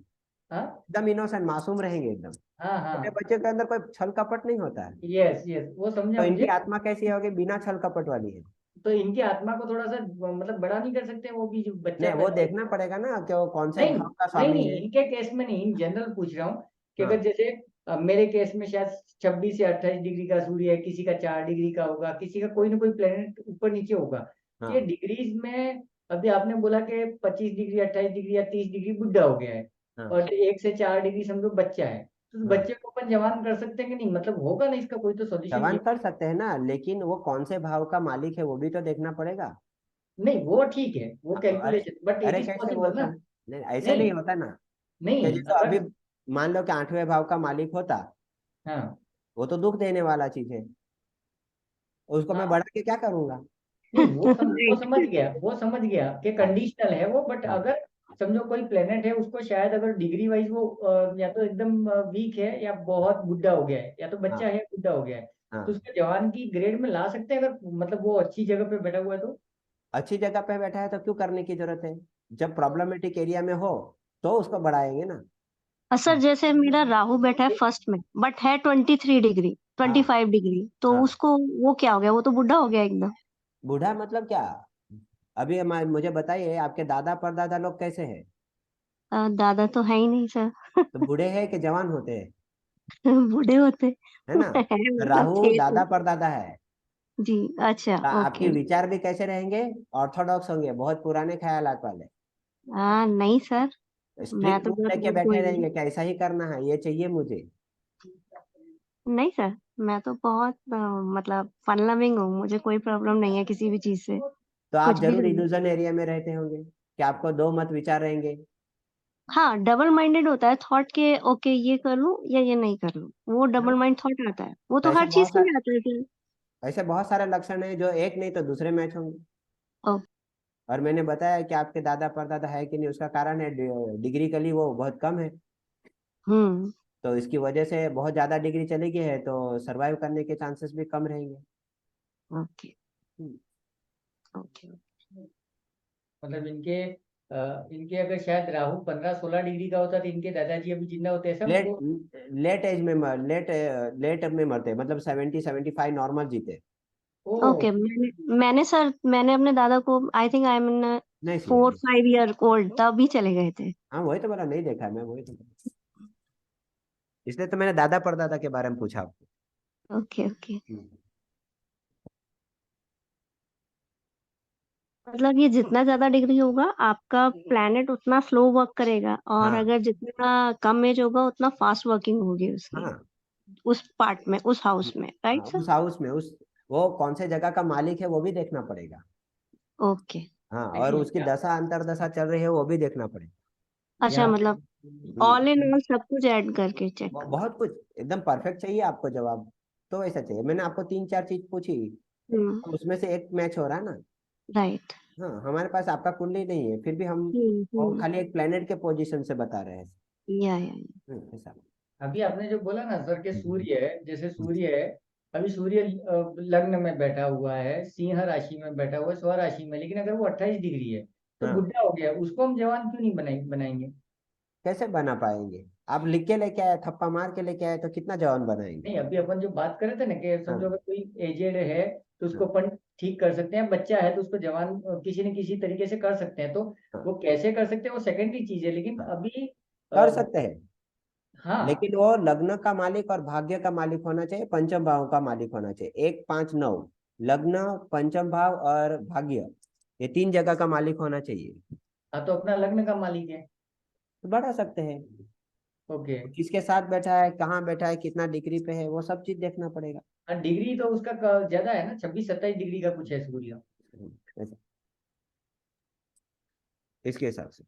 Speaker 2: हाँ
Speaker 1: एकदम इनोसेंट, मासूम रहेंगे एकदम।
Speaker 2: हाँ
Speaker 1: छोटे
Speaker 2: हाँ।
Speaker 1: बच्चे के अंदर कोई छल कपट नहीं होता है।
Speaker 2: यस यस, वो
Speaker 1: तो
Speaker 2: समझा
Speaker 1: इनकी
Speaker 2: मुझे।
Speaker 1: आत्मा कैसी होगी? बिना छल कपट वाली है।
Speaker 2: तो इनकी आत्मा को थोड़ा सा मतलब बड़ा नहीं कर सकते, वो भी जो बच्चा
Speaker 1: नहीं, वो
Speaker 2: पैदा
Speaker 1: देखना पड़ेगा ना कि वो कौन से
Speaker 2: नहीं
Speaker 1: भाव का
Speaker 2: नहीं
Speaker 1: स्वामी
Speaker 2: नहीं,
Speaker 1: है।
Speaker 2: इनके केस में नहीं, इन जनरल पूछ रहा हूँ कि अगर
Speaker 1: हाँ
Speaker 2: जैसे मेरे केस में शायद 26 या 28 डिग्री का सूर्य है, किसी का 4 डिग्री का होगा, किसी का कोई ना कोई प्लेनेट ऊपर नीचे होगा, तो ये
Speaker 1: हाँ
Speaker 2: डिग्रीज में अभी आपने बोला कि 25 डिग्री 28 डिग्री या 30 डिग्री बुढ़ा हो गया है,
Speaker 1: हाँ
Speaker 2: और 1 से 4 डिग्री समझो बच्चा है, तो उस
Speaker 1: हाँ।
Speaker 2: बच्चे को अपन जवान कर सकते हैं कि नहीं? मतलब होगा ना, इसका कोई तो सॉल्यूशन
Speaker 1: जवान
Speaker 2: ये।
Speaker 1: कर सकते हैं ना, लेकिन वो कौन से भाव का मालिक है वो भी तो देखना पड़ेगा।
Speaker 2: नहीं वो ठीक है, वो
Speaker 1: हाँ, अरे,
Speaker 2: कैलकुलेशन, बट इट
Speaker 1: अरे
Speaker 2: इज
Speaker 1: कैसे
Speaker 2: पॉसिबल
Speaker 1: बोलता
Speaker 2: ना।
Speaker 1: है? नहीं ऐसे
Speaker 2: नहीं
Speaker 1: नहीं होता ना। कि
Speaker 2: नहीं,
Speaker 1: जैसे अभी
Speaker 2: अगर
Speaker 1: मान लो कि 8वें भाव का मालिक होता,
Speaker 2: हाँ
Speaker 1: वो तो दुख देने वाला चीज है, उसको मैं
Speaker 2: हाँ।
Speaker 1: बढ़ा के क्या करूंगा?
Speaker 2: नहीं वो
Speaker 7: राइट।
Speaker 2: समझ गया, वो समझ गया कि
Speaker 1: हाँ
Speaker 2: कंडीशनल है वो, बट
Speaker 1: हाँ
Speaker 2: अगर समझो कोई प्लेनेट है, उसको शायद अगर डिग्री वाइज वो या तो एकदम वीक है, या बहुत बुढ़ा हो गया है, या तो बच्चा
Speaker 1: हाँ
Speaker 2: है बुढ़ा हो गया है, तो
Speaker 1: हाँ।
Speaker 2: उसको जवान की ग्रेड में ला सकते हैं, अगर मतलब वो अच्छी जगह पे बैठा हुआ है तो।
Speaker 1: अच्छी जगह पे बैठा है तो क्यों करने की जरूरत है? जब प्रॉब्लमेटिक एरिया में हो तो उसको बढ़ाएंगे ना।
Speaker 7: सर जैसे मेरा राहु बैठा है फर्स्ट में, बट है 23 डिग्री, ट्वेंटी
Speaker 1: हाँ
Speaker 7: फाइव डिग्री तो
Speaker 1: हाँ।
Speaker 7: उसको, वो क्या हो गया? वो तो बुढ़ा हो गया एकदम।
Speaker 1: बूढ़ा मतलब क्या? अभी मुझे बताइए, आपके दादा परदादा लोग कैसे हैं?
Speaker 7: दादा तो है ही नहीं सर।
Speaker 1: तो बूढ़े हैं कि जवान होते हैं?
Speaker 7: बूढ़े होते।
Speaker 1: है ना।
Speaker 7: है
Speaker 1: तो
Speaker 7: मतलब
Speaker 1: राहु
Speaker 7: थे तो।
Speaker 1: दादा परदादा है।
Speaker 7: जी। अच्छा।
Speaker 1: तो आपके
Speaker 7: ओके।
Speaker 1: विचार भी कैसे रहेंगे? ऑर्थोडॉक्स होंगे, बहुत पुराने ख्यालात वाले।
Speaker 7: हाँ नहीं सर, मैं
Speaker 1: स्ट्रिक्ट
Speaker 7: तो
Speaker 1: रूल
Speaker 7: बहुत
Speaker 1: लेके
Speaker 7: ओल्ड
Speaker 1: बैठे
Speaker 7: गोइंग हूँ।
Speaker 1: रहेंगे कि ऐसा ही करना है, ये चाहिए मुझे।
Speaker 7: नहीं सर, मैं तो बहुत मतलब फन लविंग हूँ, मुझे कोई प्रॉब्लम नहीं है किसी भी चीज से।
Speaker 1: तो आप
Speaker 7: कुछ भी
Speaker 1: जरूर
Speaker 7: रहे।
Speaker 1: इल्यूजन एरिया में रहते होंगे कि आपको दो मत विचार रहेंगे।
Speaker 7: हाँ, डबल माइंडेड होता है थॉट के, ओके ये कर लूं या ये नहीं कर लूं, वो डबल माइंड थॉट आता है, वो
Speaker 1: तो
Speaker 7: तो
Speaker 1: ऐसे
Speaker 7: हर चीज
Speaker 1: बहुत
Speaker 7: के
Speaker 1: सारे,
Speaker 7: लिए आता है सर।
Speaker 1: ऐसे बहुत सारे लक्षण हैं जो एक नहीं तो दूसरे मैच होंगे।
Speaker 7: ओ,
Speaker 1: और मैंने बताया कि आपके दादा परदादा है कि नहीं, उसका कारण है डिग्री वो बहुत कम है।
Speaker 7: हम्म।
Speaker 1: तो इसकी वजह से बहुत ज्यादा डिग्री चली गई है तो सरवाइव करने के चांसेस भी कम रहेंगे।
Speaker 7: ओके।
Speaker 1: हम्म।
Speaker 7: ओके।
Speaker 2: मतलब इनके अगर शायद राहु 15-16 डिग्री का होता तो इनके दादाजी अभी जिंदा होते, ऐसा
Speaker 1: लेट
Speaker 2: वो।
Speaker 1: लेट एज में लेट में मरते हैं, मतलब 70-75 नॉर्मल जीते।
Speaker 2: ओ।
Speaker 7: ओके। मैंने सर, मैंने अपने दादा को, आई थिंक आई एम
Speaker 1: नहीं सी है।
Speaker 7: 4-5 ईयर ओल्ड, तभी चले गए थे।
Speaker 1: हाँ वही तो बोला, नहीं देखा है मैं, वही तो इसलिए तो मैंने दादा परदादा के बारे में पूछा आपको।
Speaker 7: ओके। ओके।
Speaker 1: हम्म।
Speaker 7: मतलब ये जितना ज्यादा डिग्री होगा आपका प्लैनेट उतना स्लो वर्क करेगा, और
Speaker 1: हाँ
Speaker 7: अगर जितना कम एज होगा उतना फास्ट वर्किंग होगी उसकी,
Speaker 1: हाँ
Speaker 7: उस पार्ट में, उस हाउस में,
Speaker 1: हाँ।
Speaker 7: Right sir?
Speaker 1: उस हाउस में उस वो कौन से जगह का मालिक है वो भी देखना पड़ेगा।
Speaker 7: ओके।
Speaker 1: हाँ, और
Speaker 2: नहीं
Speaker 1: उसकी दशा अंतरदशा चल रही है वो भी देखना पड़ेगा।
Speaker 7: अच्छा,
Speaker 2: यहाँ
Speaker 7: मतलब ऑल इन
Speaker 1: हम्म।
Speaker 7: ऑल सब कुछ ऐड करके चेक करो।
Speaker 1: बहुत कुछ एकदम परफेक्ट चाहिए आपको जवाब, तो वैसा चाहिए। मैंने आपको 3-4 चीज पूछी,
Speaker 7: हम्म।
Speaker 1: तो उसमें से एक मैच हो रहा है ना।
Speaker 7: राइट।
Speaker 1: हाँ, हमारे पास आपका कुंडली नहीं है, फिर भी हम
Speaker 7: हम्म।
Speaker 1: खाली एक प्लेनेट के पोजीशन से बता रहे हैं।
Speaker 7: या।
Speaker 1: ऐसा।
Speaker 2: अभी आपने जो बोला ना सर के सूर्य है, जैसे सूर्य है, अभी सूर्य लग्न में बैठा हुआ है, सिंह राशि में बैठा हुआ है, स्व राशि में, लेकिन अगर वो 28 डिग्री है तो
Speaker 1: हाँ,
Speaker 2: बुढ़ा हो गया, उसको हम जवान क्यों नहीं बनाएंगे?
Speaker 1: कैसे बना पाएंगे? आप लिख के लेके आए, थप्पा मार के लेके आए तो कितना जवान बनाएंगे?
Speaker 2: नहीं, अभी अपन जो बात कर रहे थे ना कि समझो
Speaker 1: हाँ
Speaker 2: अगर कोई एजेड है तो उसको
Speaker 1: हाँ
Speaker 2: अपन ठीक कर सकते हैं, बच्चा है तो उसको जवान किसी न किसी तरीके से कर सकते हैं, तो
Speaker 1: हाँ
Speaker 2: वो कैसे कर सकते हैं वो सेकेंडरी चीज है, लेकिन
Speaker 1: हाँ।
Speaker 2: अभी
Speaker 1: कर सकते हैं,
Speaker 2: हाँ।
Speaker 1: लेकिन वो लग्न का मालिक और भाग्य का मालिक होना चाहिए, पंचम भाव का मालिक होना चाहिए। 1-5-9 लग्न, पंचम भाव और भाग्य, ये 3 जगह का मालिक होना चाहिए।
Speaker 2: हाँ तो अपना लग्न का मालिक है।
Speaker 1: तो बढ़ा सकते हैं।
Speaker 2: ओके।
Speaker 1: किसके साथ बैठा है, कहाँ बैठा है, कितना डिग्री पे है, वो सब चीज देखना पड़ेगा।
Speaker 2: हाँ डिग्री तो उसका ज्यादा है ना, 26-27 डिग्री का कुछ है सूर्य।
Speaker 1: ऐसा, इसके हिसाब से।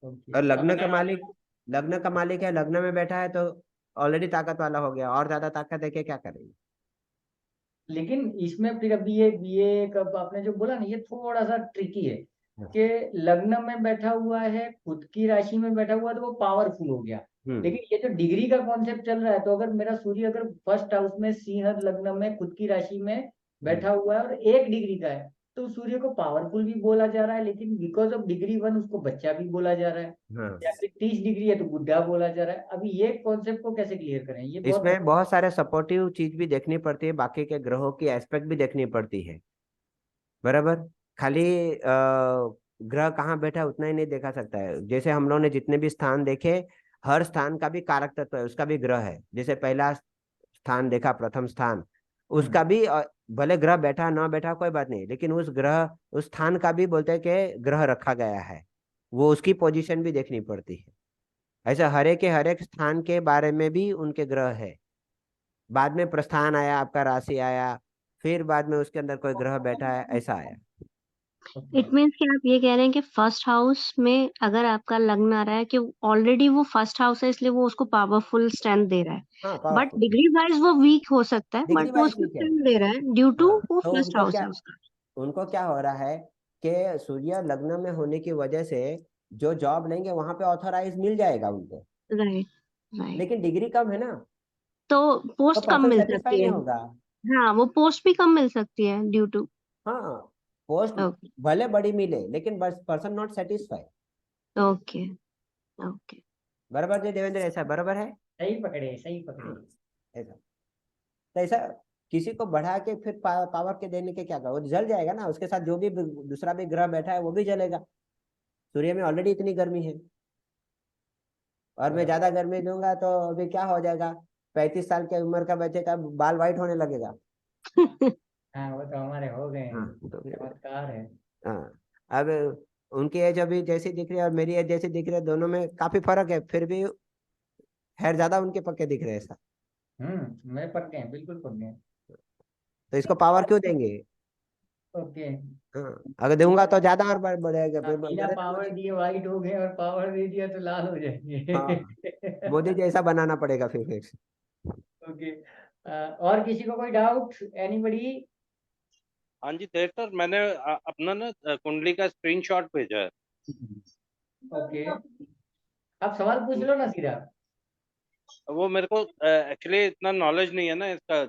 Speaker 2: ओके
Speaker 1: और लग्न का मालिक है, लग्न में बैठा है तो ऑलरेडी ताकत वाला हो गया, और ज्यादा ताकत देके क्या करेंगे?
Speaker 2: लेकिन इसमें फिर अभी ये कब आपने जो बोला ना, ये थोड़ा सा ट्रिकी है कि लग्न में बैठा हुआ है, खुद की राशि में बैठा हुआ है, तो वो पावरफुल हो गया। लेकिन ये जो डिग्री का कॉन्सेप्ट चल रहा है, तो अगर मेरा सूर्य अगर फर्स्ट हाउस में सिंह लग्न में खुद की राशि में बैठा हुआ है और 1 डिग्री का है, तो सूर्य को पावरफुल भी बोला जा रहा है, लेकिन बिकॉज ऑफ डिग्री 1 उसको बच्चा भी बोला जा रहा है।
Speaker 1: हाँ,
Speaker 2: या फिर 30 डिग्री है तो बुढ़ा बोला जा रहा है। अभी ये कॉन्सेप्ट को कैसे क्लियर करें, ये बहुत
Speaker 1: इसमें बहुत सारे सपोर्टिव चीज भी देखनी पड़ती है, बाकी के ग्रहों की एस्पेक्ट भी देखनी पड़ती है, बराबर। खाली ग्रह कहाँ बैठा है उतना ही नहीं देखा सकता है। जैसे हम लोगों ने जितने भी स्थान देखे, हर स्थान का भी कारक तत्व है, उसका भी ग्रह है। जैसे पहला स्थान देखा, प्रथम स्थान, उसका भी भले ग्रह बैठा ना बैठा कोई बात नहीं, लेकिन उस स्थान का भी बोलते हैं कि ग्रह रखा गया है, वो उसकी पोजीशन भी देखनी पड़ती है। ऐसा हर एक स्थान के बारे में भी उनके ग्रह है। बाद में प्रस्थान आया, आपका राशि आया, फिर बाद में उसके अंदर कोई ग्रह बैठा है, ऐसा आया।
Speaker 7: इट मीन्स कि आप ये कह रहे हैं कि फर्स्ट हाउस में अगर आपका लग्न आ रहा है कि ऑलरेडी वो फर्स्ट हाउस है, इसलिए वो उसको पावरफुल स्ट्रेंथ दे रहा है,
Speaker 1: हाँ,
Speaker 7: बट
Speaker 1: पावरफुल
Speaker 7: डिग्री वाइज वो वीक हो सकता है,
Speaker 1: डिग्री
Speaker 7: बट वो
Speaker 1: वाइज
Speaker 7: उसको
Speaker 1: वीक है।
Speaker 7: स्ट्रेंथ दे रहा है ड्यू टू
Speaker 1: हाँ,
Speaker 7: वो
Speaker 1: तो
Speaker 7: फर्स्ट हाउस है उसका।
Speaker 1: उनको क्या हो रहा है कि सूर्य लग्न में होने की वजह से जो जॉब लेंगे वहां पे ऑथोराइज मिल जाएगा उनको,
Speaker 7: राइट, राइट।
Speaker 1: लेकिन डिग्री कम है ना,
Speaker 7: तो
Speaker 1: तो
Speaker 7: पोस्ट कम
Speaker 1: पर्सन
Speaker 7: मिल
Speaker 1: सेटिस्फाई
Speaker 7: सकती
Speaker 1: नहीं
Speaker 7: है।
Speaker 1: होगा।
Speaker 7: हाँ, वो पोस्ट भी कम मिल सकती है ड्यू टू।
Speaker 1: हाँ, पोस्ट
Speaker 7: ओके,
Speaker 1: भले बड़ी मिले, लेकिन बस person not satisfy.
Speaker 7: Okay, okay.
Speaker 1: बराबर जी देवेंद्र, ऐसा बराबर है।
Speaker 2: सही पकड़े, सही पकड़े।
Speaker 1: हाँ, ऐसा तो ऐसा किसी को बढ़ा के फिर पावर के देने के क्या करो, वो जल जाएगा ना, उसके साथ जो भी दूसरा भी ग्रह बैठा है वो भी जलेगा। सूर्य में ऑलरेडी इतनी गर्मी है, और मैं ज्यादा गर्मी दूंगा तो अभी क्या हो जाएगा, 35 साल की उम्र का बच्चे का बाल वाइट होने लगेगा।
Speaker 2: हाँ, वो तो हमारे हो गए हैं,
Speaker 1: हाँ, तो
Speaker 2: चमत्कार है।
Speaker 1: हाँ, अब उनकी एज अभी जैसी दिख रही है और मेरी एज जैसी दिख रही है, दोनों में काफी फर्क है, फिर भी हेयर ज्यादा उनके पक्के दिख रहे हैं ऐसा।
Speaker 2: मैं पक गए, बिल्कुल पक गए।
Speaker 1: तो इसको पावर क्यों देंगे?
Speaker 2: ओके।
Speaker 1: हाँ, अगर दूंगा तो ज्यादा और बढ़ेगा, फिर
Speaker 2: बिना
Speaker 1: नरेंद्र
Speaker 2: पावर
Speaker 1: मोदी।
Speaker 2: दिए व्हाइट हो गए और पावर दे दिया तो लाल हो
Speaker 1: हाँ,
Speaker 2: जाएंगे।
Speaker 1: मोदी जैसा बनाना पड़ेगा फिर।
Speaker 2: ओके। और किसी को कोई डाउट, एनीबडी?
Speaker 9: हाँ जी सर, मैंने अपना ना कुंडली का स्क्रीनशॉट भेजा है।
Speaker 2: ओके, आप सवाल पूछ लो ना सीधा।
Speaker 9: वो मेरे को एक्चुअली इतना नॉलेज नहीं है ना इसका,